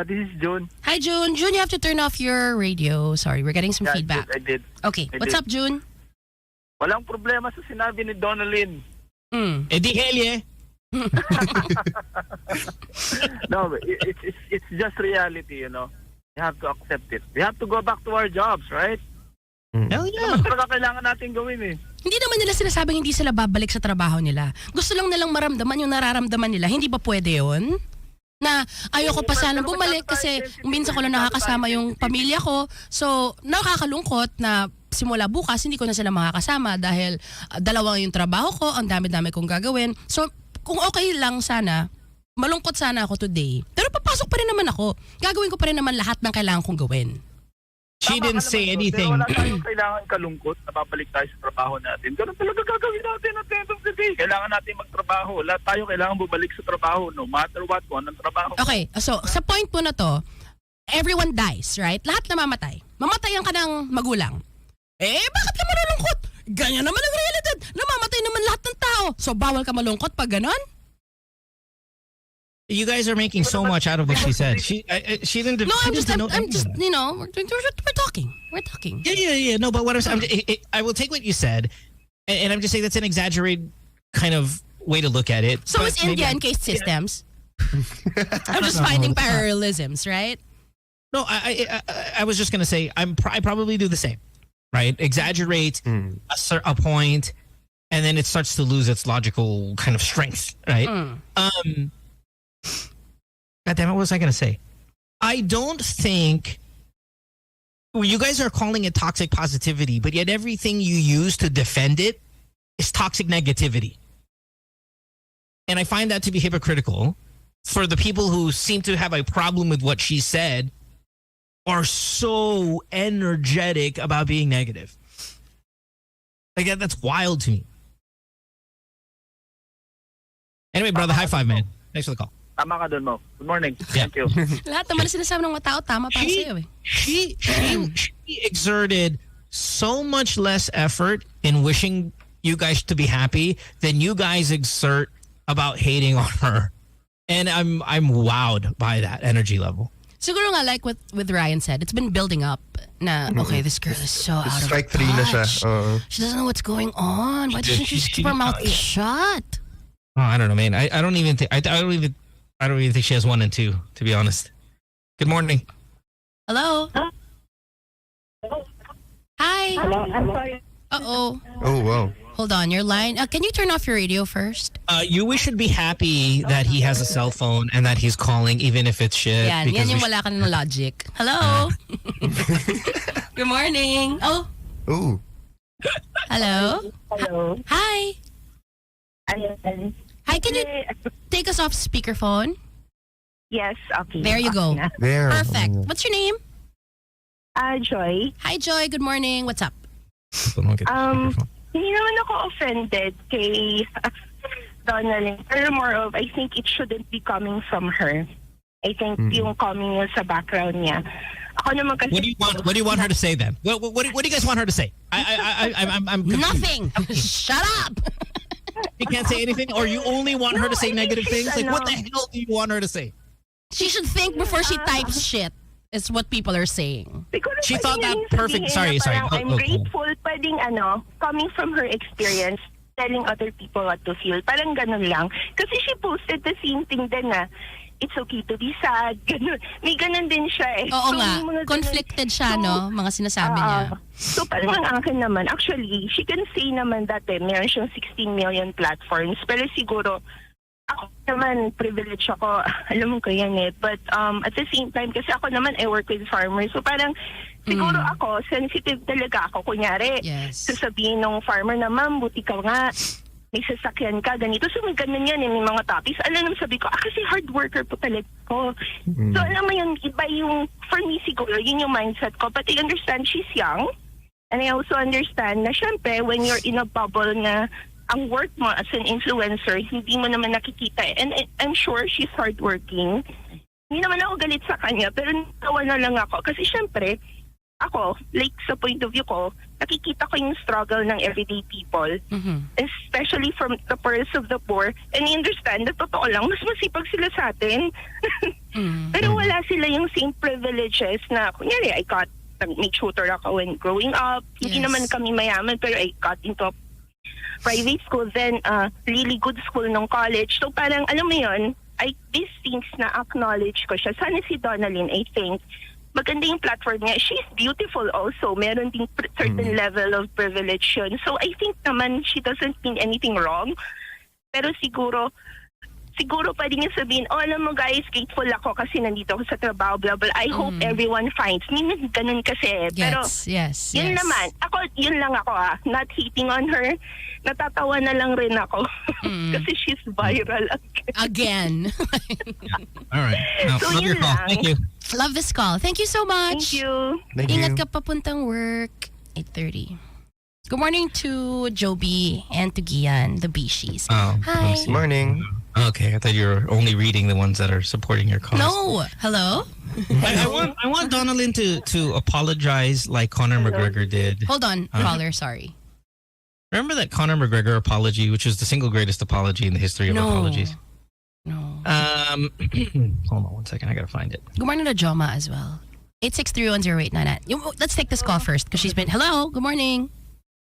This is June.
Hi, June. June, you have to turn off your radio. Sorry, we're getting some feedback.
I did.
Okay, what's up, June?
Walang problema sa sinabi ni Donalyn.
Di Helye.
No, it's just reality, you know. You have to accept it. We have to go back to our jobs, right?
Hell yeah.
Ano talaga kailangan natin gawin eh.
Hindi naman nila sinasabing hindi sila babalik sa trabaho nila. Gusto lang nilang maramdaman yung nararamdaman nila. Hindi ba pwede yun? Na ayoko pa sana bumalik kasi minsan ko lang nakakasama yung pamilya ko. So, nakakalungkot na simula bukas hindi ko na sila makakasama dahil dalawang yung trabaho ko, ang dami-dami kong gagawin. So, kung okay lang sana, malungkot sana ako today. Pero papasok pa rin naman ako. Gagawin ko pa rin naman lahat ng kailangan kong gawin.
She didn't say anything.
Wala tayong kailangan kalungkot na babalik tayo sa trabaho natin. Ganun talaga gagawin natin at the end of the day. Kailangan natin magtrabaho. Lahat tayo kailangan bumalik sa trabaho no matter what, kung anong trabaho.
Okay, so sa point po na to, everyone dies, right? Lahat namamatay. Mamatayan ka ng magulang. Bakit ka malulungkot? Ganyan naman ang realidad. Namamatay naman lahat ng tao. So bawal ka malungkot pag ganon?
You guys are making so much out of what she said. She didn't.
No, I'm just
you
know, we're talking. We're talking.
Yeah. No, but what I will take what you said, and I'm just saying that's an exaggerated kind of way to look at it.
So is India and caste systems. I'm just finding parallelisms, right?
No, I was just gonna say I probably do the same, right? Exaggerate a point, and then it starts to lose its logical kind of strength, right? God damn it, what was I going to say? I don't think you guys are calling it toxic positivity, but yet everything you use to defend it is toxic negativity. And I find that to be hypocritical for the people who seem to have a problem with what she said are so energetic about being negative. Like that's wild to me. Anyway, brother, high five, man. Thanks for the call.
Tama ka dun, Mo. Good morning. Thank you.
Lahat naman sinasabi ng mga tao, tama para sa'yo eh.
She exerted so much less effort in wishing you guys to be happy than you guys exert about hating on her. And I'm wowed by that energy level.
Siguro nga like what Ryan said, it's been building up na, okay, this girl is so out of
Strike
touch.
3 na siya.
She doesn't know what's going on. Why doesn't she just keep her mouth shut?
Oh, I don't know, man. I don't even think I don't even think she has 1 and 2, to be honest. Good morning.
Hello. Hi.
Hello, I'm sorry.
Uh-oh.
Oh, wow.
Hold on, your line. Can you turn off your radio first?
We should be happy that he has a cell phone and that he's calling even if it's shit.
Yan yung wala ka ng logic. Hello? Good morning. Oh.
Ooh.
Hello?
Hello.
Hi.
Ayan.
Hi, can you take us off speakerphone?
Yes, okay.
There you go.
There.
Perfect. What's your name?
Joy.
Hi, Joy. Good morning. What's up?
Hindi naman ako offended kay Donald. Pero more of, I think it shouldn't be coming from her. I think yung coming niya sa background niya. Ako naman kasi...
What do you want her to say then? What do you guys want her to say? I'm confused.
Nothing. Shut up.
You can't say anything, or you only want her to say negative things? Like, what the hell do you want her to say?
She should think before she types shit. It's what people are saying.
She thought that perfect. Sorry.
I'm grateful pwedeng coming from her experience, telling other people what to feel. Parang ganun lang. Kasi she posted the same thing din na it's okay to be sad. Ganun. May ganun din siya eh.
Oo nga. Conflicted siya, no? Mga sinasabi niya.
So parang ang akin naman, actually, she can say naman dati, meron siyang 16 million platforms. Pero siguro, ako naman, privilege ako. Alam ko yan eh. But at the same time, kasi ako naman, I work with farmers. So parang, siguro ako, sensitive talaga ako. Kunyari, sasabihin ng farmer na, ma'am, buti ka nga. May sasakyan ka, ganito. So may ganun yan, may mga topics. Alam naman sabi ko, kasi hard worker po talaga ko. So alam mo yun, iba yung, for me siguro, yun yung mindset ko. But I understand she's young. And I also understand na syempre, when you're in a bubble na ang work mo as an influencer, hindi mo naman nakikita. And I'm sure she's hardworking. Hindi naman ako galit sa kanya, pero natawa na lang ako. Kasi syempre, ako, like sa point of view ko, nakikita ko yung struggle ng everyday people. Especially from the purse of the poor. And I understand, na totoo lang, mas masipag sila sa atin. Pero wala sila yung same privileges na, kunyari, may tutor ako when growing up. Hindi naman kami mayaman, pero I got into a private school, then really good school ng college. So parang, alam mo yun, these things na acknowledge ko siya. Sana si Donalyn, I think, maganda yung platform niya. She's beautiful also. Meron ding certain level of privilege yun. So I think naman she doesn't mean anything wrong. Pero siguro pwede niya sabihin, alam mo guys, grateful ako kasi nandito ako sa trabaho, blah, blah. I hope everyone finds. Minsan ganun kasi. Pero yun naman. Yun lang ako not hating on her. Natatawa na lang rin ako. Kasi she's viral
again.
All right. No,
so
love your call. Thank you.
Love this call. Thank you so much.
Thank you.
Ingat ka papuntang work. 8:30. Good morning to Joby and to Gian, the Bishis. Hi.
Good morning.
Okay, I thought you were only reading the ones that are supporting your cause.
No. Hello?
I want Donalyn to apologize like Conor McGregor did.
Hold on, caller, sorry.
Remember that Conor McGregor apology, which is the single greatest apology in the history of apologies?
No.
Hold on one second. I gotta find it.
Good morning to Joma as well. 863-10899. Let's take this call first because she's been... Hello, good morning.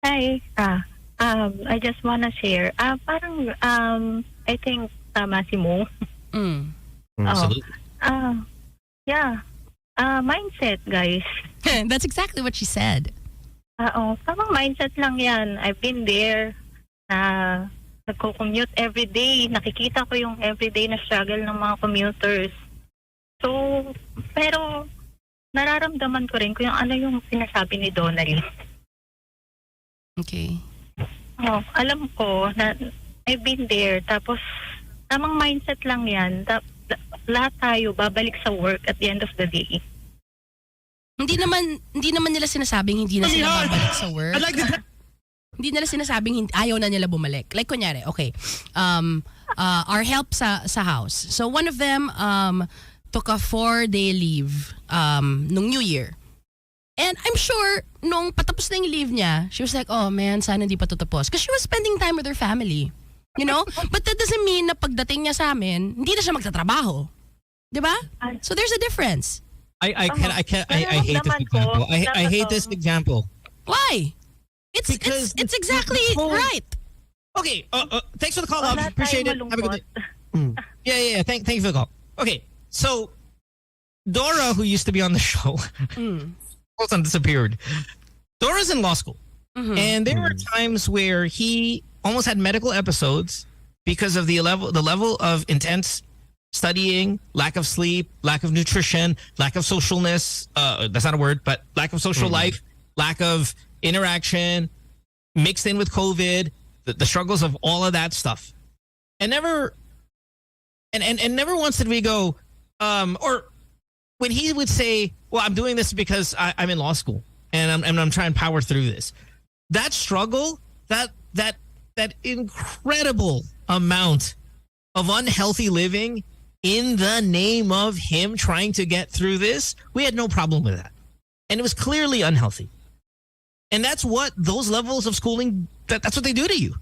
Hi. I just wanna share. Parang, I think tama si Mo.
Absolutely.
Yeah. Mindset, guys.
That's exactly what she said.
Tamang mindset lang yan. I've been there. Nagko-commute every day. Nakikita ko yung everyday na struggle ng mga commuters. So, pero nararamdaman ko rin kung ano yung sinasabi ni Donald.
Okay.
Alam ko na I've been there. Tapos, tamang mindset lang yan. Lahat tayo babalik sa work at the end of the day.
Hindi naman nila sinasabing hindi na sila babalik sa work. Hindi nila sinasabing ayaw na nila bumalik. Like kunyari, okay. Our help sa house. So one of them took a 4-day leave nung New Year. And I'm sure nung patapos na yung leave niya, she was like, oh man, sana hindi pa tutapos. Because she was spending time with her family. You know? But that doesn't mean na pagdating niya sa amin, hindi na siya magtatrabaho. Diba? So there's a difference.
I hate this example. I hate this example.
Why? It's exactly right.
Okay. Thanks for the call, love. Appreciate it. Have a good day. Yeah. Thank you for the call. Okay. So Dora, who used to be on the show, all of a sudden disappeared. Dora's in law school. And there were times where he almost had medical episodes because of the level of intense studying, lack of sleep, lack of nutrition, lack of socialness. That's not a word, but lack of social life, lack of interaction, mixed in with COVID, the struggles of all of that stuff. And never once did we go, or when he would say, well, I'm doing this because I'm in law school and I'm trying to power through this. That struggle, that incredible amount of unhealthy living in the name of him trying to get through this, we had no problem with that. And it was clearly unhealthy. And that's what those levels of schooling, that's what they do to you.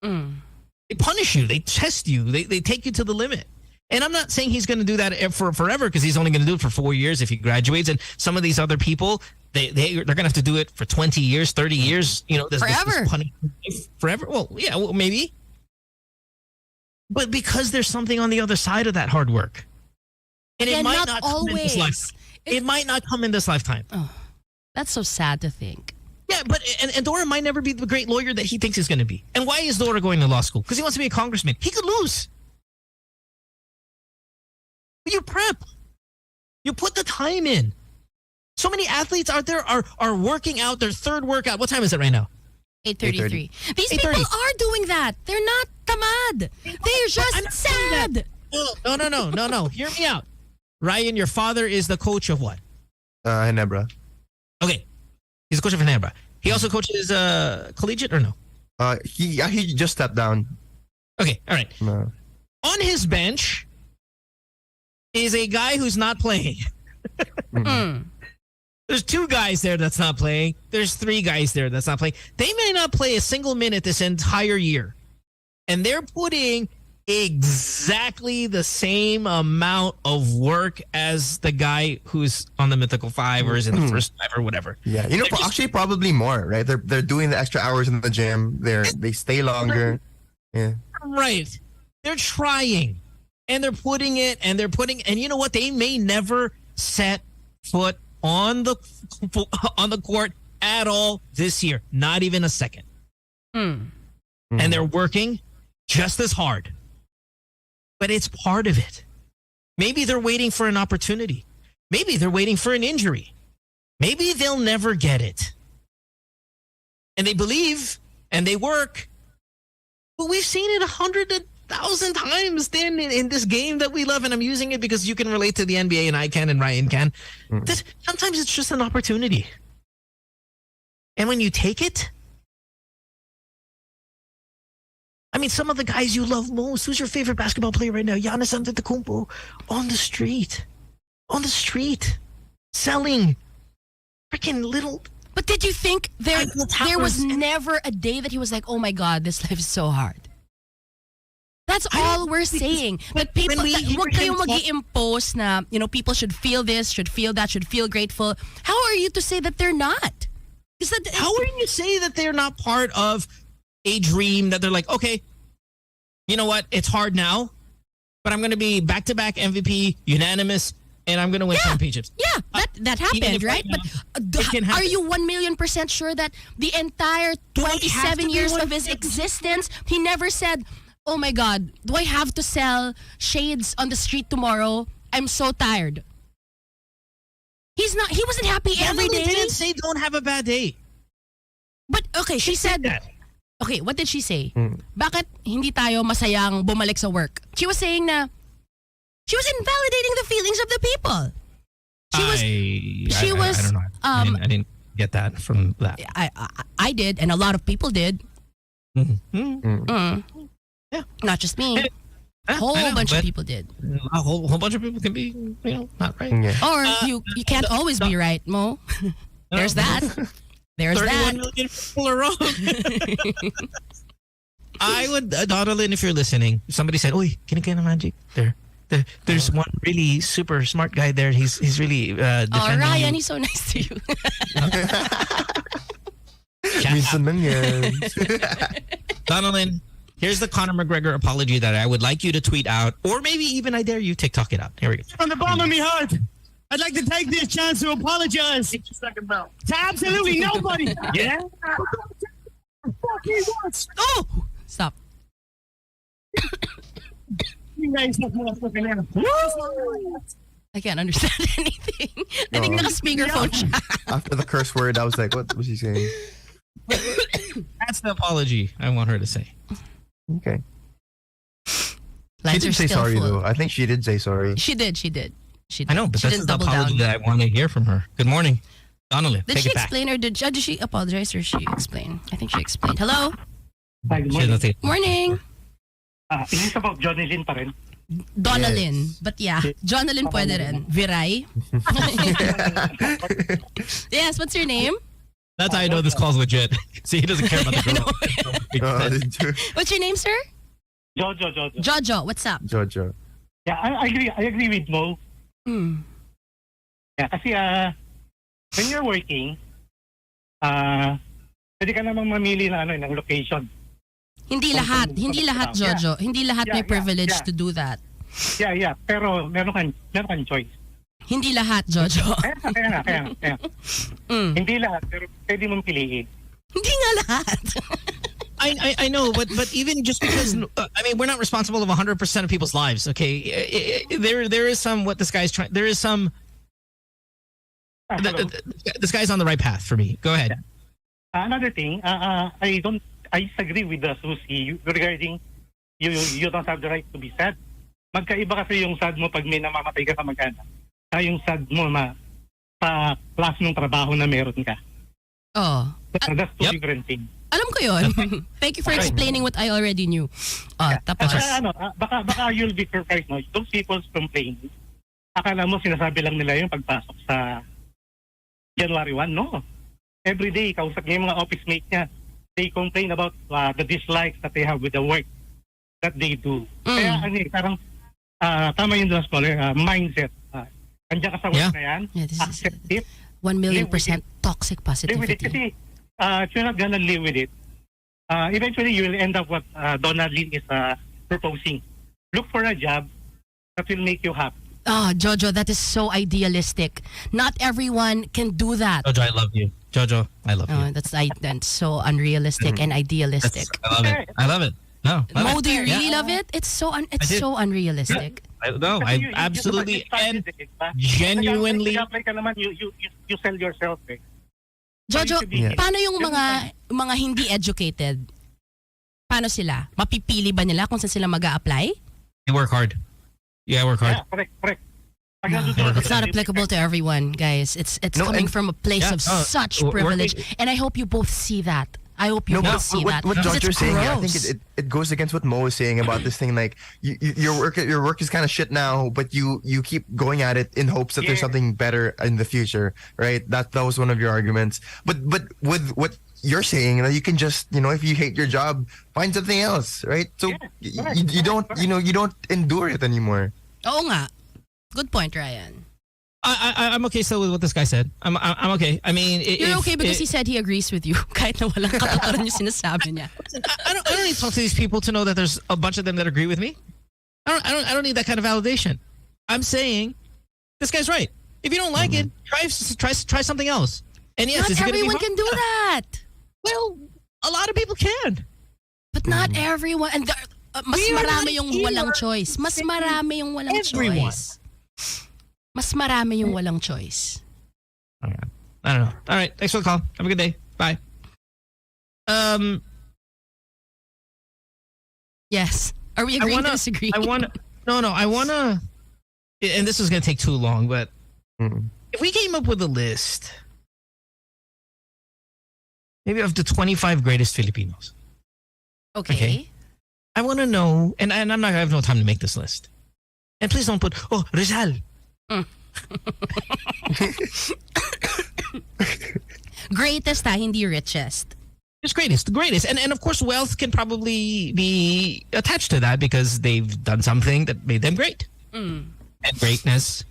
They punish you. They test you. They take you to the limit. And I'm not saying he's going to do that for forever, because he's only going to do it for 4 years if he graduates. And some of these other people, they're going to have to do it for 20 years, 30 years. You know,
forever.
Forever. Well, yeah, well, maybe. But because there's something on the other side of that hard work. And it might not come in this life. It might not come in this lifetime.
Oh, that's so sad to think.
Yeah, but and Dora might never be the great lawyer that he thinks he's going to be. And why is Dora going to law school? Because he wants to be a congressman. He could lose. You prep. You put the time in. So many athletes out there are working out their third workout. What time is it right now?
8:33. These people are doing that. They're not tamad. They're just sad.
No. Hear me out. Ryan, your father is the coach of what?
Ginebra.
Okay. He's the coach of Ginebra. He also coaches collegiate or no?
He just stepped down.
Okay, all right.
No.
On his bench is a guy who's not playing. There's 2 guys there that's not playing. There's 3 guys there that's not playing. They may not play a single minute this entire year. And they're putting exactly the same amount of work as the guy who's on the Mythical 5 or is in the first 5 or whatever.
Yeah, you know, actually probably more, right? They're doing the extra hours in the gym. They stay longer. Yeah.
Right. They're trying. And they're putting it, and you know what? They may never set foot on the court at all this year. Not even a second. And they're working just as hard. But it's part of it. Maybe they're waiting for an opportunity. Maybe they're waiting for an injury. Maybe they'll never get it. And they believe, and they work. But we've seen it 100,000 times then in this game that we love, and I'm using it because you can relate to the NBA and I can and Ryan can. Sometimes it's just an opportunity. And when you take it, I mean, some of the guys you love most, who's your favorite basketball player right now? Giannis Antetokounmpo, on the street, selling freaking little.
But did you think there was never a day that he was like, oh my God, this life is so hard? That's all we're saying. That people, wag kayong mag-i-impose na, you know, people should feel this, should feel that, should feel grateful. How are you to say that they're not?
How are you to say that they're not part of a dream, that they're like, okay, you know what? It's hard now, but I'm going to be back-to-back MVP, unanimous, and I'm going to win championships.
Yeah, that happened, right? But are you 1,000,000% sure that the entire 27 years of his existence, he never said, oh my God, do I have to sell shades on the street tomorrow? I'm so tired. He wasn't happy every day.
He didn't say don't have a bad day.
But okay, she said that. Okay, what did she say? Bakit hindi tayo masayang bumalik sa work? She was saying na she was invalidating the feelings of the people.
I don't know. I didn't get that from that.
I did, and a lot of people did.
Yeah,
not just me. A whole bunch of people did.
A whole bunch of people can be, not right. Yeah.
Or you can't always be right, Mo. There's that. There's
31
that.
million people are wrong. I would, Donalyn, if you're listening, if somebody said, "Oy, kinikita na Magic." There's one really super smart guy there. He's really defending
Ryan,
you.
he's so nice to you.
Donalyn, here's the Conor McGregor apology that I would like you to tweet out, or maybe even I dare you TikTok it out. Here we go.
From the bottom of my heart, I'd like to take this chance to apologize to absolutely nobody. Yeah.
Oh, stop. I can't understand anything. I think naka-speakerphone siya.
After the curse word, I was like, what was he saying?
That's the apology I want her to say.
Okay.
Lines
she
are
did say
still
sorry,
full.
though. I think she did say sorry.
She did.
I know, but
she
that's
didn't
the
double
apology
down.
that I want to hear from her. Good morning. Donnelly,
Did
take
she
it back.
explain or did she apologize or she explain? I think she explained. Hello?
Hi, good
She
morning.
doesn't say-
Morning.
Is this about Johnny Lin pa rin?
Donalyn. But yeah, Jonalyn pwede rin. Viray. Yes, what's your name?
That's how I know this call's legit. See, he doesn't care about the girl.
What's your name, sir?
Jojo.
Jojo, what's up?
Jojo.
Yeah, I agree with Mo. Yeah, kasi when you're working, pwede ka namang mamili ng location.
Hindi lahat, Jojo. Hindi lahat may privilege to do that.
Yeah. Pero meron kang choice.
Hindi lahat, Jojo.
Kaya. Hindi lahat, pero pwede mong piliin.
Hindi nga lahat.
I know, but even just because we're not responsible of 100% of people's lives. Okay, there is some what this guy's trying. There is some. This guy's on the right path for me. Go ahead.
Another thing, I disagree with the Susie regarding you don't have the right to be sad. Magkaiba kasi yung sad mo pag may namamatay ka sa mag-anak. Yung sad mo sa klase ng trabaho na meron ka.
Oh.
That's two different things.
Alam ko yun. Thank you for explaining what I already knew. Tapos.
Baka you'll be surprised, no? Those people complain. Akala mo sinasabi lang nila yung pagpasok sa January 1, no? Every day, kausap niya yung mga office mates niya. They complain about the dislikes that they have with the work that they do. Kaya parang tama yun doon, scholar, mindset. Andiyan ka sa work na yan, accept it.
1,000,000% toxic positivity.
Live with it. Kasi if you're not gonna live with it, eventually you will end up what Donald Lin is proposing. Look for a job that will make you happy.
Jojo, that is so idealistic. Not everyone can do that.
Jojo, I love you. Jojo, I love you.
That's so unrealistic and idealistic.
I love it. No.
Mo, do you really love it? It's so unrealistic.
I absolutely and genuinely.
You sell yourself.
Jojo, paano yung mga hindi educated? Paano sila? Mapipili ba nila kung saan sila mag-a-apply?
They work hard. Yeah, work hard.
Yeah, correct.
It's not applicable to everyone, guys. It's coming from a place of such privilege, and I hope you both see that. I hope you both see that.
What
because
George
it's
is saying,
gross.
I think it goes against what Mo is saying about this thing. Like your work is kind of shit now, but you keep going at it in hopes that there's something better in the future, right? That was one of your arguments. But with what you're saying, that you can just if you hate your job, find something else, right? So you don't endure it anymore.
Oo nga. Good point, Ryan.
I'm okay still with what this guy said. I'm okay. I mean,
you're okay because he said he agrees with you. Kahit na walang katotohanan yung sinasabi niya.
I don't need to talk to these people to know that there's a bunch of them that agree with me. I don't need that kind of validation. I'm saying this guy's right. If you don't like it, try something else. And yes,
not everyone can do that.
Well, a lot of people can.
But not everyone. And mas marami yung walang choice. Mas marami yung walang choice. Mas marami yung walang choice.
I don't know. All right. Thanks for the call. Have a good day. Bye.
Yes. Are we agreeing to disagree?
I want to, and this is going to take too long, but if we came up with a list, maybe of the 25 greatest Filipinos.
Okay.
I want to know, and I have no time to make this list. And please don't put, Rizal.
Greatest hindi richest.
It's greatest, the greatest. And of course wealth can probably be attached to that because they've done something that made them great. And greatness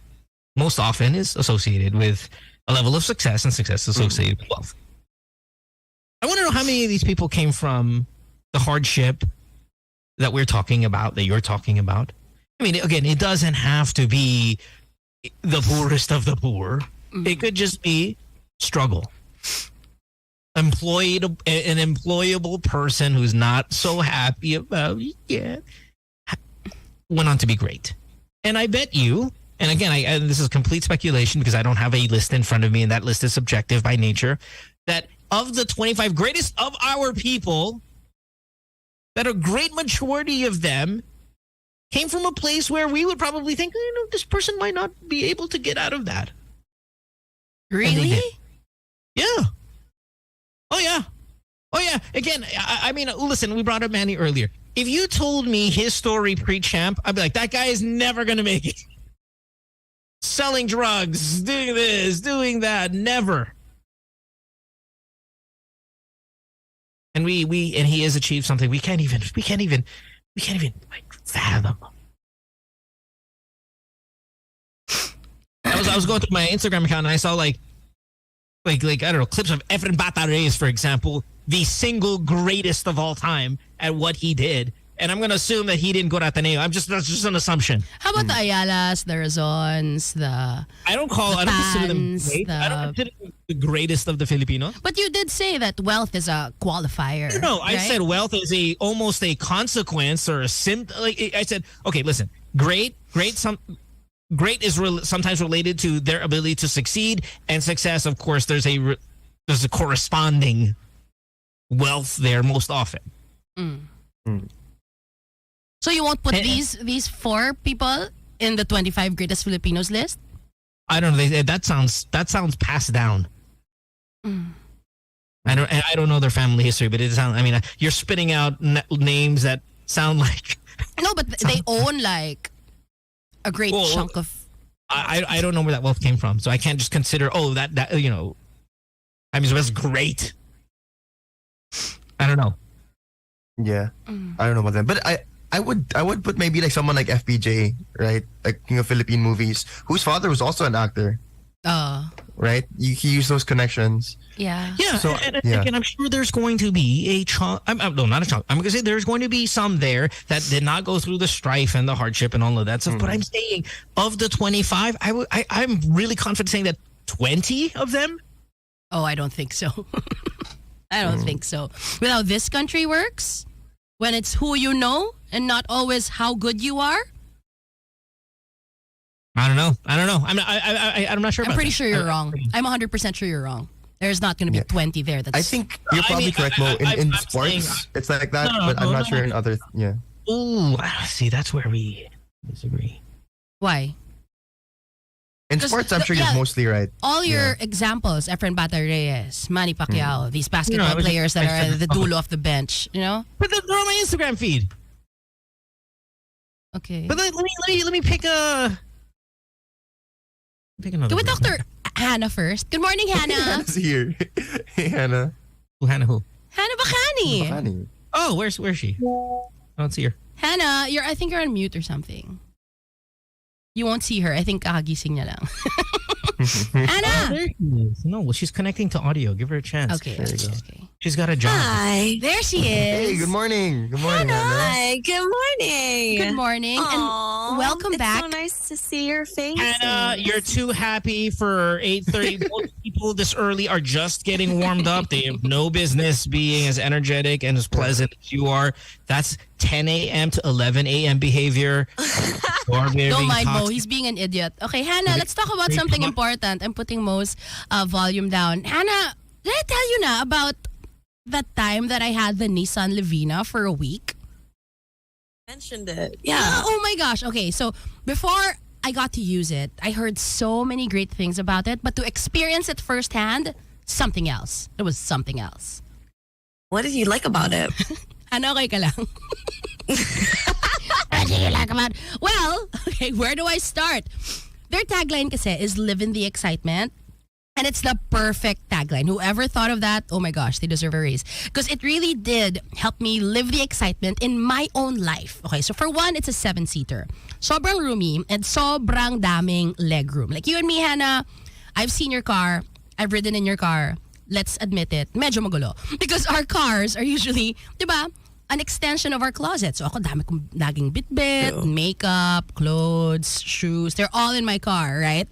most often is associated with a level of success, and success is associated with wealth. I want to know how many of these people came from the hardship that we're talking about, that you're talking about. I mean, again, it doesn't have to be the poorest of the poor. It could just be struggle. An employable person who's not so happy about it yet went on to be great. And I bet you, and again, this is complete speculation because I don't have a list in front of me and that list is subjective by nature, that of the 25 greatest of our people, that a great majority of them came from a place where we would probably think, this person might not be able to get out of that.
Really?
Yeah. Oh, yeah. Oh, yeah. Again, I mean, listen, we brought up Manny earlier. If you told me his story pre-champ, I'd be like, that guy is never going to make it. Selling drugs, doing this, doing that, never. And and he has achieved something we can't even like fathom. I was going through my Instagram account and I saw like I don't know, clips of Efren Bata Reyes, for example, the single greatest of all time at what he did. And I'm going to assume that he didn't go to Ateneo. That's just an assumption.
How about the Ayalas, the Razons,
I don't consider them great. I don't consider them the greatest of the Filipinos.
But you did say that wealth is a qualifier.
No,
right?
I said wealth is almost a consequence or a symptom. Like I said, okay, listen, great is sometimes related to their ability to succeed, and success, of course, there's a corresponding wealth there most often.
So you won't put these four people in the 25 greatest Filipinos list?
I don't know. That sounds passed down. I don't know their family history, but it sounds. I mean, you're spitting out names that sound like.
No, but they own like a great chunk of.
I don't know where that wealth came from, so I can't just consider. Oh, that you know. I mean, it was great. I don't know.
Yeah, I don't know about that, but I would put maybe like someone like FPJ, right? Like King of Philippine Movies, whose father was also an actor. Right? He used those connections.
Yeah.
Yeah. So, and I'm sure there's going to be a chunk. No, not a chunk. I'm going to say there's going to be some there that did not go through the strife and the hardship and all of that stuff. But I'm saying of the 25, I'm really confident saying that 20 of them.
Oh, I don't think so. I don't think so. With how this country works, when it's who you know and not always how good you are.
I don't know. I'm not sure.
I'm pretty sure you're wrong. I'm 100% sure you're wrong. There's not going to be 20 there.
I think you're probably correct, Mo. In sports, it's like that, but I'm not sure in other. Yeah.
Ooh, see, that's where we disagree.
Why?
In sports, I'm sure you're mostly right.
All your examples, Efren Bata Reyes, Manny Pacquiao, these basketball players that are the dulo of the bench, you know?
But they're on my Instagram feed.
Okay.
But let me pick a. Pick another.
Can we talk to Hannah first? Good morning, Hannah.
Hannah's here. Hey, Hannah.
Hannah who?
Hannah Bacani.
Bacani.
Oh, where's she? I don't see her.
Hannah, I think you're on mute or something. You won't see her. I think kakagising niya lang. Hannah!
There she is. No, well, she's connecting to audio. Give her a chance.
Okay.
She's got a job.
Hi.
There she is.
Hey, good morning. Good morning, Hannah.
Hi, good morning.
Good morning.
Aww,
and welcome back.
It's so nice to see your face.
Hannah, you're too happy for 8:30. Most people this early are just getting warmed up. They have no business being as energetic and as pleasant as you are. That's 10 a.m. to 11 a.m. behavior.
Don't mind Mo. He's being an idiot. Okay, Hannah, let's talk about something important. I'm putting Mo's volume down. Hannah, did I tell you na about that time that I had the Nissan Livina for a week?
Mentioned it. Yeah.
Oh my gosh. Okay, so before I got to use it, I heard so many great things about it, but to experience it firsthand, something else. It was something else.
What did you like about it?
Ano, okay ka lang? What do you like about? Well, okay, where do I start? Their tagline kasi is live in the excitement. And it's the perfect tagline. Whoever thought of that, oh my gosh, they deserve a raise. Because it really did help me live the excitement in my own life. Okay, so for one, it's a 7-seater. Sobrang roomy and sobrang daming legroom. Like you and me, Hannah, I've seen your car. I've ridden in your car. Let's admit it, medyo magulo. Because our cars are usually, di ba, an extension of our closet. So ako, dami kong laging bitbit, makeup, clothes, shoes. They're all in my car, right?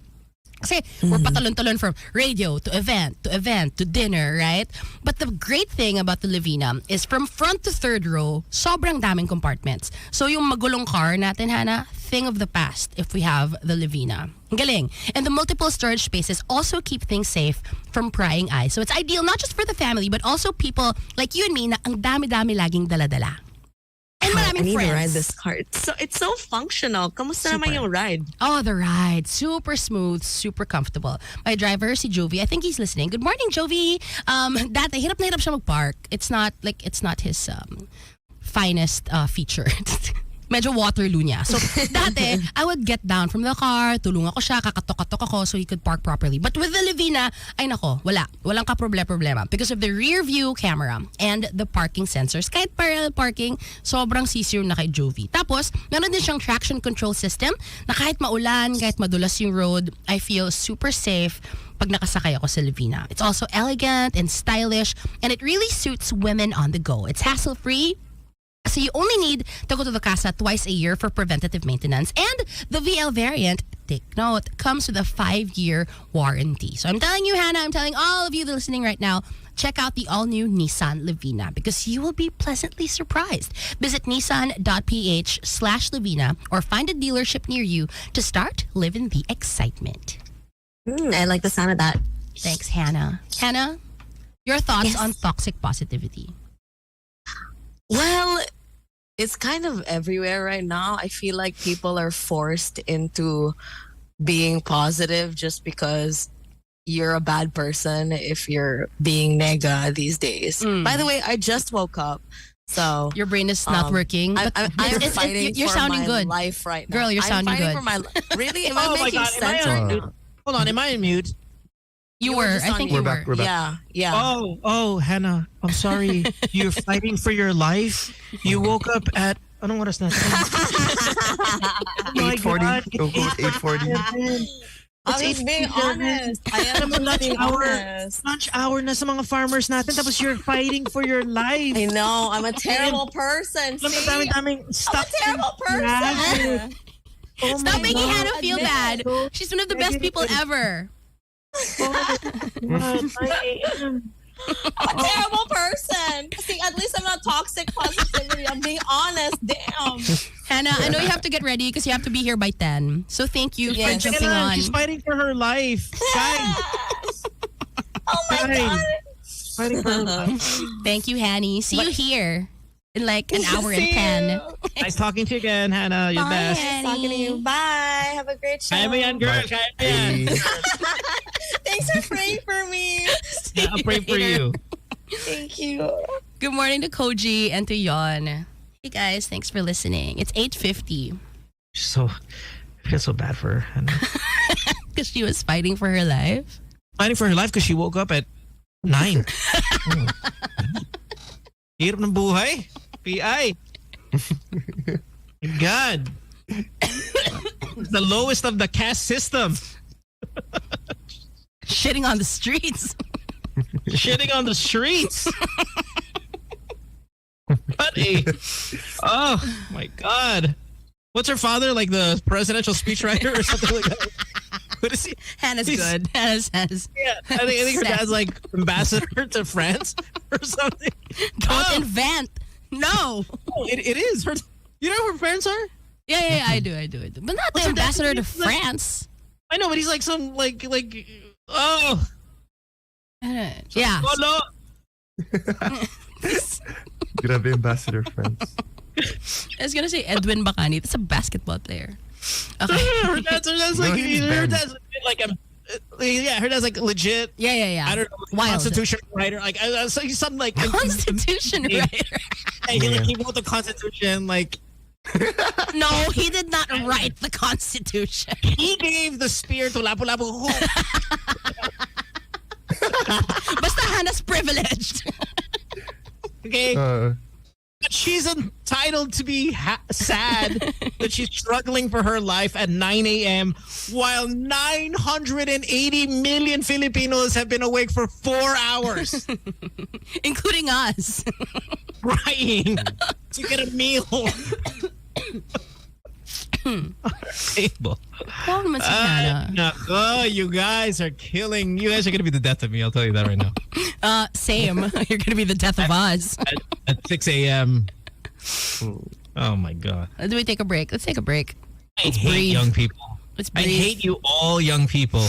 Kasi we're patalon-talon from radio to event to dinner, right? But the great thing about the Livina is from front to third row, sobrang daming compartments. So yung magulong car natin, Hannah, thing of the past if we have the Livina. Ang galing. And the multiple storage spaces also keep things safe from prying eyes. So it's ideal not just for the family, but also people like you and me na ang dami-dami laging dala-dala. And
I
maraming
need
friends.
to ride this car. It's so functional. Kamusta naman yung ride?
Oh, the ride. Super smooth, super comfortable. My driver, si Jovi, I think he's listening. Good morning, Jovi. Dati, hirap na hirap siya mag-park. It's not his finest feature. Medyo Waterloo niya. So, dati, I would get down from the car, tulungan ko siya, kakatok-katok ako so he could park properly. But with the Livina, ay nako, walang ka-problema. Because of the rear view camera and the parking sensors. Kahit parallel parking, sobrang sisiyo na kay Jovi. Tapos, meron din siyang traction control system na kahit maulan, kahit madulas yung road, I feel super safe pag nakasakay ako sa Livina. It's also elegant and stylish, and it really suits women on the go. It's hassle-free. So you only need to go to the casa twice a year for preventative maintenance. And the VL variant, take note, comes with a 5-year warranty. So I'm telling you, Hannah, I'm telling all of you that are listening right now, check out the all-new Nissan Livina because you will be pleasantly surprised. Visit nissan.ph/Livina or find a dealership near you to start living the excitement.
I like the sound of that.
Thanks, Hannah. Hannah, your thoughts on toxic positivity?
Well, it's kind of everywhere right now. I feel like people are forced into being positive just because you're a bad person if you're being nega these days. By the way, I just woke up. So
your brain is not working.
I'm fighting
you're
for
sounding
my
good.
life right now.
Girl, you're sounding good.
Really? Am I making sense right now?
Hold on, am I on mute?
You were. I think you were.
We're back.
Yeah.
Oh, Hannah, I'm sorry. You're fighting for your life. You woke up at anong oras na?
8:40. 8:40.
I'm just being honest. I am being honest.
Lunch hour na sa mga farmers natin tapos you're fighting for your life.
I know. I'm a terrible person. See? I'm a terrible person.
Stop making Hannah feel bad. She's one of the best people ever.
I'm a terrible person. See, at least I'm not toxic positivity. I'm being honest. Damn.
Hannah, I know you have to get ready because you have to be here by 10. So thank you for jumping on.
She's fighting for her life. Guys.
Oh my God.
Fighting for her life.
Thank you, Hanny. See you here in like an hour and 10.
Nice talking to you again, Hannah. You're the best.
Nice talking to you. Bye. Have a great show.
Kaya mo yan, girl. Kaya mo yan.
Thanks for praying for me.
Yeah, I'll pray for you.
Thank you.
Good morning to Koji and to Yon. Hey guys, thanks for listening. It's 8:50.
I feel so bad for her, Hannah.
Because she was fighting for her life.
Fighting for her life because she woke up at 9. Hirap ng buhay. PI. God. It's the lowest of the caste system.
Shitting on the streets.
Shitting on the streets. Oh my God. What's her father? Like the presidential speechwriter or something like that? What is he?
Hannah's good. Hannah's.
Yeah, I think her dad's like ambassador to France or something.
Don't invent. No.
Oh, it is. You know who her parents are?
Yeah, I do. But not the ambassador to France.
I know, but he's like some oh.
Yeah.
Oh no.
Grabe ambassador friends.
I was gonna say Edwin Bacani. That's a basketball player. Okay.
her dad's like her dad's like legit.
Yeah.
I don't know.
Wild.
Constitution writer. Like he's something like
Constitution writer.
He wrote the Constitution. Like
no, he did not write the Constitution.
He gave the spear to Lapu-Lapu.
Basta Hannah's privileged.
Okay. But she's entitled to be sad that she's struggling for her life at 9 a.m. while 980 million Filipinos have been awake for 4 hours.
Including us.
crying. You get a meal. Table. Nako, you guys are killing. You guys are gonna be the death of me. I'll tell you that right now.
Same. You're gonna be the death of us.
At 6 a.m. Oh my God.
Do we take a break? Let's take a break.
I hate young people. I hate you all, young people.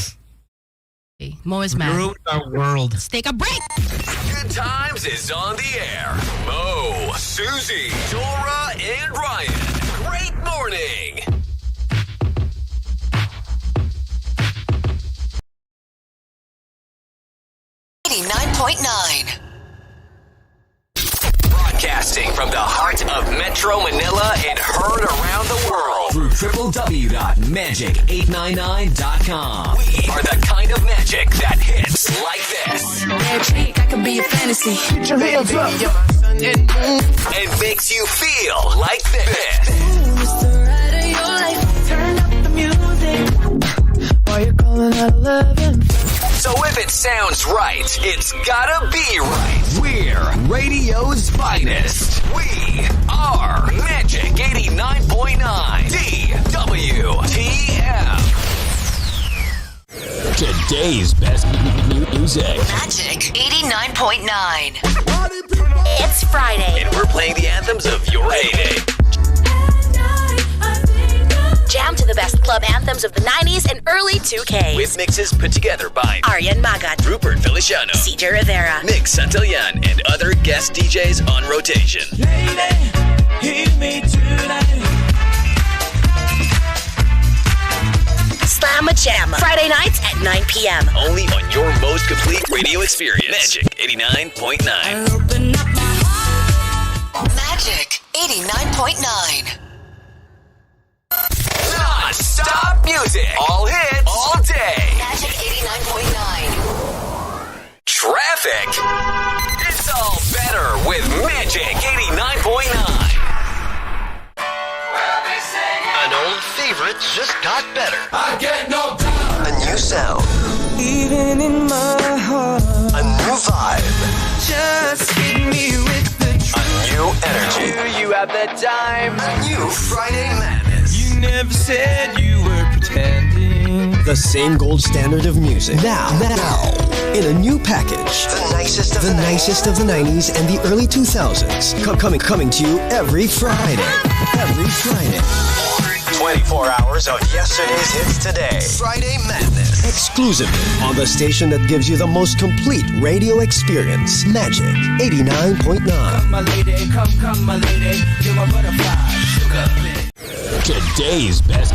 Okay. Mo is mad.
Ruined our world.
Let's take a break.
Good Times is on the air. Mo, Susie, Dora, and Ryan. Great morning.
.9.
Broadcasting from the heart of Metro Manila and heard around the world through www.magic899.com. We are the kind of magic that hits like this.
Magic, I can be a fantasy.
Put your hands up. And makes you feel like this.
It's the ride of your life. Turn up the music while you're calling out 11.
So if it sounds right, it's gotta be right. We're radio's finest. We are Magic 89.9 DWTM. Today's best music.
Magic 89.9. It's Friday.
And we're playing the anthems of your heyday.
Jam to the best club anthems of the 90s and early 2K.
With mixes put together by
Aryan Magat,
Rupert Feliciano,
CJ Rivera,
Nick Santillan, and other guest DJs on rotation.
Lady, hear me tonight.
Slamma Jamma. Friday nights at 9 p.m.
Only on your most complete radio experience. Magic 89.9.
Open up my heart.
Magic 89.9.
Non-stop music. All hits. All day.
Magic 89.9.
Traffic. It's all better with Magic 89.9.
An old favorite just got better.
I get no doubt.
A new sound.
Even in my heart.
A new vibe.
Just hit me with the truth.
A new energy.
You have the time.
A new Friday Madness.
You never said you were pretending.
The same gold standard of music. Now, in a new package. The nicest of the 90s and the early 2000s. Coming to you every Friday. Every Friday. 24 hours of yesterday's hits today. Friday Madness. Exclusively on the station that gives you the most complete radio experience. Magic 89.9.
Come, my lady, come, my lady. You're my butterfly, sugar.
Today's best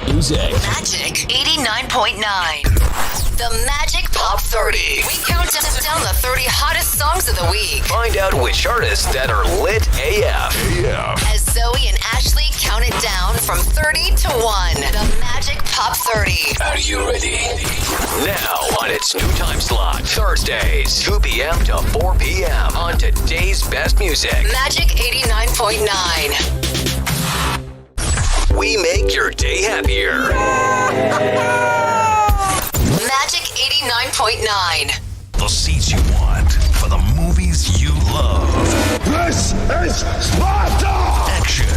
music.
Magic 89.9. The Magic Pop 30. We count down the 30 hottest songs of the week.
Find out which artists that are lit AF.
As Zoe and Ashley count it down from 30 to 1. The Magic Pop 30.
Are you ready? Now on its new time slot, Thursdays, 2 p.m. to 4 p.m. on today's best music.
Magic 89.9.
We make your day happier.
Magic 89.9.
The seats you want for the movies you love.
This is Sparta!
Action.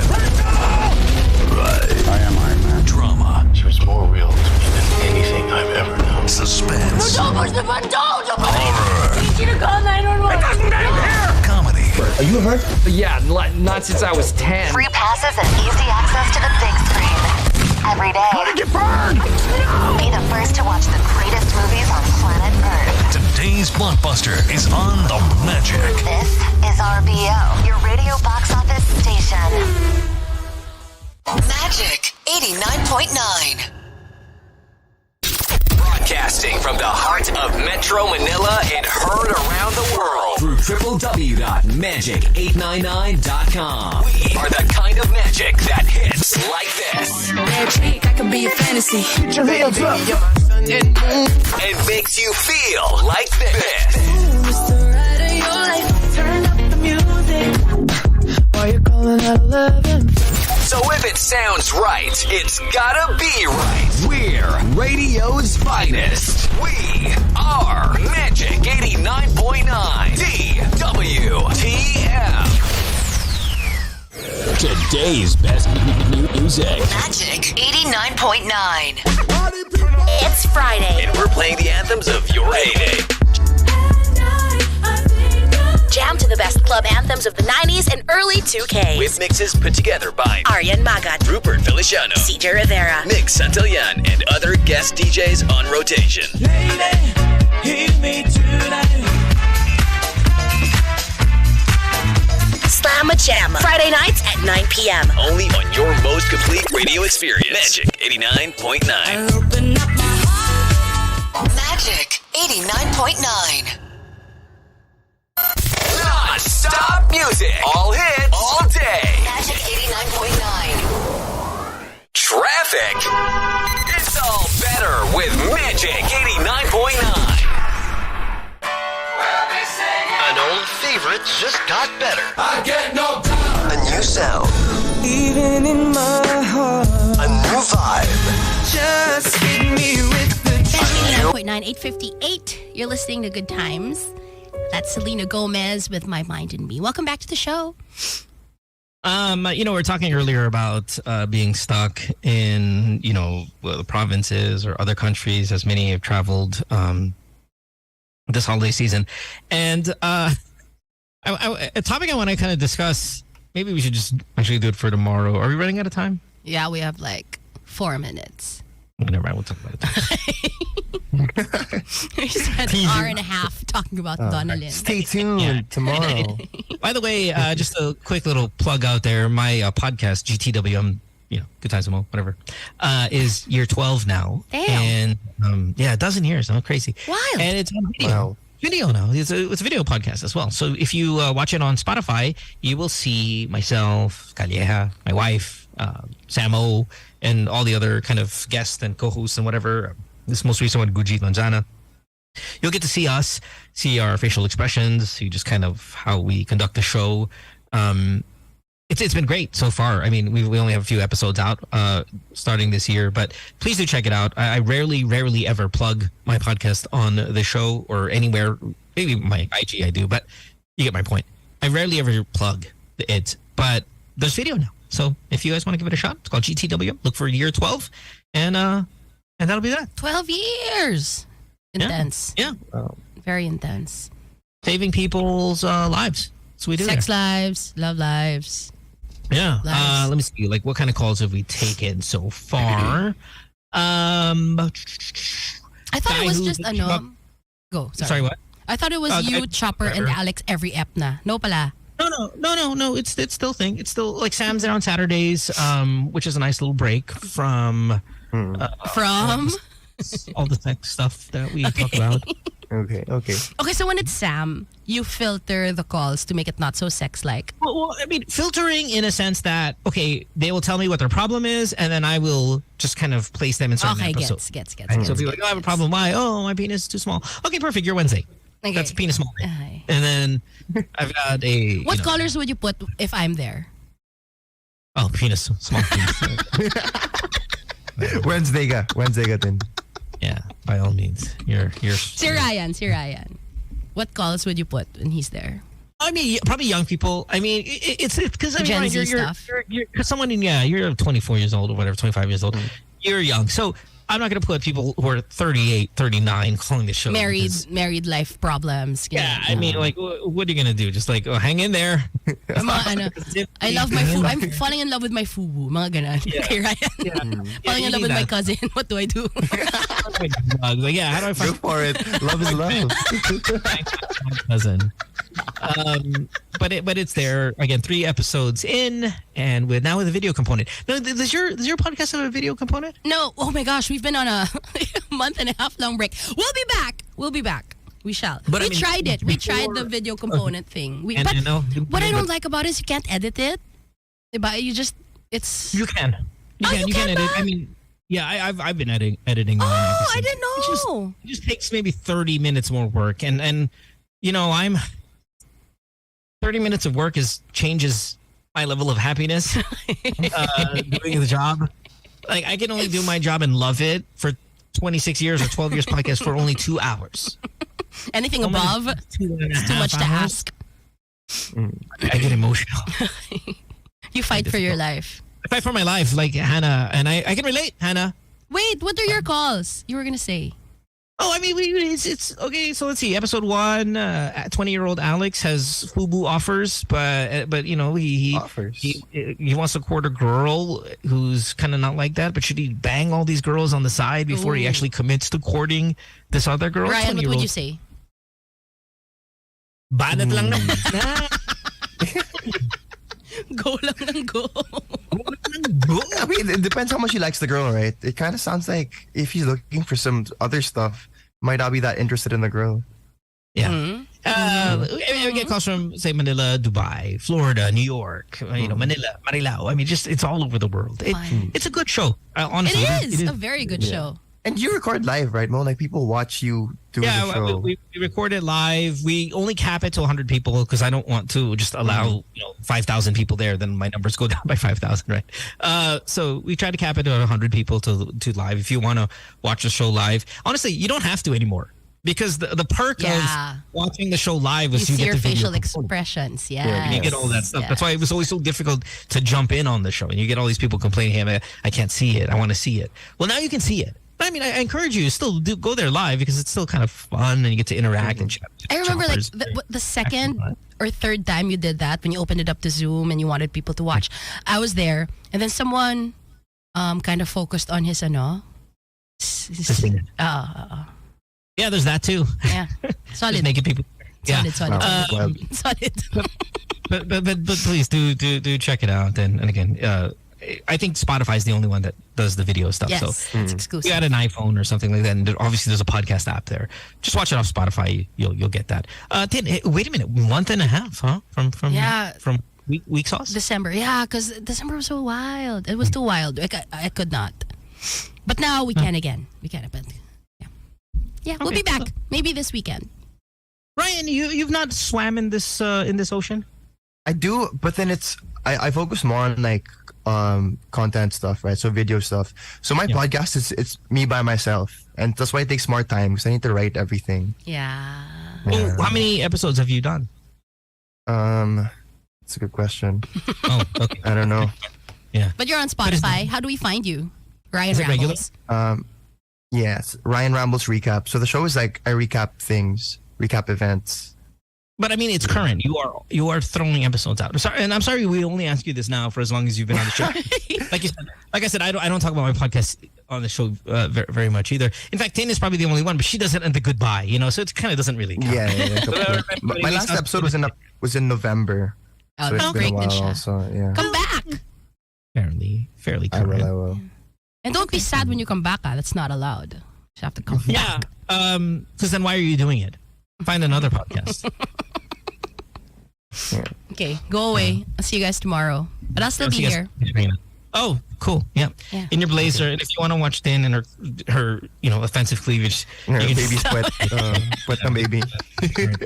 Right.
I am Iron Man.
Drama.
She was more real to me than anything I've ever known.
Suspense.
Don't push the button! Don't!
Horror.
I need you to call 911. It doesn't end here!
Comedy.
Are you hurt?
Yeah, not since I was 10.
Free passes and easy access to the big screen. Every day.
How to get burned?
Be the first to watch the greatest movies on planet Earth.
Today's blockbuster is on the Magic.
This is RBO, your radio box office station. Magic 89.9.
Broadcasting from the heart of Metro Manila and heard around the world through www.magic899.com. We are the kind of magic that hits like this.
Magic, I can be a fantasy.
Put your hands up.
And makes you feel like this.
It's the ride of your life. Turn up the music while you're calling out 11.
So if it sounds right, it's gotta be right. We're radio's finest. We are Magic 89.9 DWTM. Today's best music.
Magic 89.9. It's Friday.
And we're playing the anthems of your heyday.
Jam to the best club anthems of the 90s and early 2Ks.
With mixes put together by
Aryan Magat,
Rupert Feliciano,
CJ Rivera,
Nick Santillan, and other guest DJs on rotation.
Lady, hear me tonight.
Slamma Jamma. Friday nights at 9 p.m.
Only on your most complete radio experience. Magic 89.9.
Magic 89.9.
Non-stop music. All hits. All day.
Magic 89.9.
Traffic. It's all better with Magic 89.9.
An old favorite just got better.
I get no doubt.
A new sound.
Even in my heart.
A new vibe.
Just hit me with the
Magic 89.9, 8:58. You're listening to Good Times. That's Selena Gomez with My Mind and Me. Welcome back to the show.
We were talking earlier about being stuck in, the provinces or other countries, as many have traveled this holiday season. And a topic I want to kind of discuss, maybe we should just actually do it for tomorrow. Are we running out of time?
Yeah, we have like 4 minutes.
Never mind, we'll talk about it.
We spent an hour and a half talking about Donnellan.
Stay tuned tomorrow.
By the way, just a quick little plug out there. My podcast, GTWM, Good Times Mo, whatever, is year 12 now.
Damn.
And a dozen years. I'm crazy.
Wild.
And it's on video.
Wow.
Video now. It's a video podcast as well. So if you watch it on Spotify, you will see myself, Calleja, my wife, Samo, and all the other kind of guests and co-hosts and whatever. This most recent one, Guji Lanjana. You'll get to see us, see our facial expressions, see just kind of how we conduct the show. It's been great so far. I mean, we only have a few episodes out starting this year, but please do check it out. I rarely ever plug my podcast on the show or anywhere. Maybe my IG I do, but you get my point. I rarely ever plug it, but there's video now. So if you guys want to give it a shot, it's called GTW. Look for year 12, and that'll be that.
12 years. Intense.
Yeah.
Very intense.
Saving people's lives. That's what we do.
Sex
there.
lives, love lives.
Yeah.
Lives.
Let me see. Like, what kind of calls have we taken so far?
I thought it was just Go.
Sorry, what?
I thought it was you, Chopper, and Alex every ep na. No pala.
No. It's still a thing. It's still like Sam's there on Saturdays, which is a nice little break from all the tech stuff that we talk about.
Okay.
Okay, so when it's Sam, you filter the calls to make it not so sex-like.
Well, I mean, filtering in a sense that, okay, they will tell me what their problem is, and then I will just kind of place them in certain episodes.
Gets.
So people are like, I have a problem. Why? Oh, my penis is too small. Okay, perfect. You're Wednesday.
Okay.
That's a penis small. And then I've got a...
What colors would you put if I'm there?
Oh, penis. Small penis.
Wednesday ka din.
Yeah, by all means. You're
Si Ryan. What colors would you put when he's there?
I mean, probably young people. I mean, it's because I mean,
Gen Z
you're
stuff.
you're someone in you're 24 years old or whatever, 25 years old. You're young, so I'm not going to put people who are 38, 39 calling the show.
Married life problems.
Yeah, I mean, like, what are you going to do? Just like, hang in there.
I love my fubu. I'm falling in love with my fubu. Mga ganon. Okay, Ryan. Falling in love with my cousin. What do I do?
Like, how do I find...
Go for it. Love is love.
Cousin. But it's there again. 3 episodes in, and with a video component. Now, does your podcast have a video component?
No. Oh my gosh, we've been on a month and a half long break. We'll be back. We shall.
But
we tried it. We tried the video component thing. What I don't like about it is you can't edit it. But you can.
You can edit. I mean, yeah, I've been editing.
Oh, I didn't know.
It just takes maybe 30 minutes more work, and I'm 30 minutes of work changes my level of happiness doing the job. Like, I can only do my job and love it for 26 years or 12 years podcast for only 2 hours.
Anything above, it's too much to ask.
I get emotional.
You fight for your life.
I fight for my life, like Hannah, and I can relate, Hannah.
Wait, what are your calls? You were gonna say.
Oh, I mean, it's okay. So let's see. Episode 1, 20-year-old Alex has FUBU offers, but you know he wants to court a girl who's kind of not like that. But should he bang all these girls on the side before he actually commits to courting this other girl?
Ryan, what would you say?
Banat lang na.
Go lang ng go.
I mean, it depends how much he likes the girl, right? It kind of sounds like if he's looking for some other stuff, might not be that interested in the girl.
Yeah. We get calls from, say, Manila, Dubai, Florida, New York, you know, Manila, Marilao. I mean, just it's all over the world. It's a good show. Honestly,
it is a very good show.
And you record live, right, Mo? Like, people watch you do the show.
We record it live. We only cap it to 100 people because I don't want to just allow 5,000 people there. Then my numbers go down by 5,000, right? So we try to cap it to 100 people to live. If you want to watch the show live, honestly, you don't have to anymore because the perk of watching the show live is
you see
get
your
the
facial expressions.
Yeah, you get all that stuff. That's why it was always so difficult to jump in on the show. And you get all these people complaining, "Hey, I can't see it. I want to see it." Well, now you can see it. I mean, I encourage you to still go there live because it's still kind of fun and you get to interact and chat.
I remember like the second or third time you did that when you opened it up to Zoom and you wanted people to watch. I was there and then someone kind of focused on his
Yeah, there's that too.
Yeah, solid.
Just naked people.
Solid.
Solid. But please do check it out and again. I think Spotify is the only one that does the video stuff.
Yes,
so
it's exclusive.
You got an iPhone or something like that, and obviously there's a podcast app there. Just watch it off Spotify. You'll get that. Wait a minute, month and a half, huh? From week sauce.
December, because December was so wild. It was too wild. I could not. But now we can again. We can, but yeah, we'll be back maybe this weekend.
Ryan, you've not swam in this ocean?
I do, but then I focus more on like content stuff, right? So video stuff. So my podcast it's me by myself, and that's why it takes more time because I need to write everything.
Yeah.
Oh, how many episodes have you done?
That's a good question.
Oh, okay.
I don't know.
Yeah.
But you're on Spotify. How do we find you? Ryan Rambles.
Yes, Ryan Rambles recap. So the show is like I recap events.
But I mean, it's current. You are throwing episodes out. I'm sorry. We only ask you this now for as long as you've been on the show. like I said, I don't talk about my podcast on the show very, very much either. In fact, Tin is probably the only one, but she does it in the goodbye. So it kind of doesn't really count.
Yeah. My last episode was in November.
Oh,
so it's been a while also. Yeah.
Come back.
Fairly current.
I will.
And don't be sad when you come back. That's not allowed. You have to come back.
Because then why are you doing it? Find another podcast.
Okay, go away. I'll see you guys tomorrow. But I'll still be here.
Oh, cool. Yeah. In your blazer. And if you want to watch Tin and her offensive cleavage.
Her baby sweat. Sweat on baby.
You can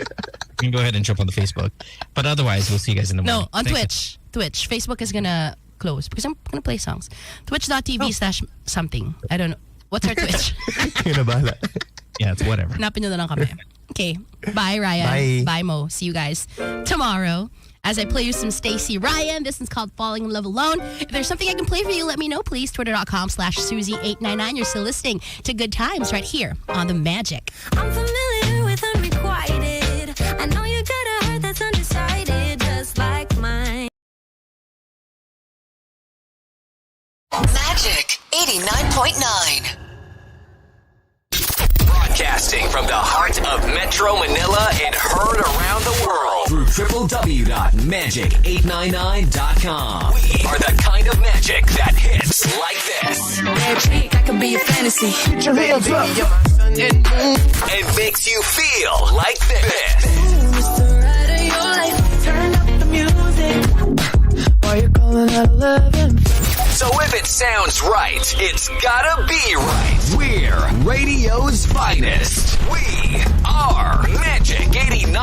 go ahead and jump on the Facebook. But otherwise, we'll see you guys in the morning.
No, on Twitch. Twitch. Facebook is going to close because I'm going to play songs. Twitch.tv/something. I don't know. What's our Twitch?
Yeah, it's whatever.
Hanapin nyo na lang kami. Okay. Bye, Ryan. Bye, Mo. See you guys tomorrow as I play you some Stacey Ryan. This is called Falling in Love Alone. If there's something I can play for you, let me know, please. Twitter.com/Susie899. You're still listening to Good Times right here on The Magic.
I'm familiar with unrequited. I know you got a heart that's undecided, just like mine.
Magic 89.9.
Broadcasting from the heart of Metro Manila and heard around the world through www.magic899.com. We are the kind of magic that hits like this.
Magic, I can be a fantasy. Put your hands up.
And makes you feel like this.
It's the ride of your life. Turn up the music while you're calling out 11.
So if it sounds right, it's gotta be right. We're radio's finest. We are Magic 89.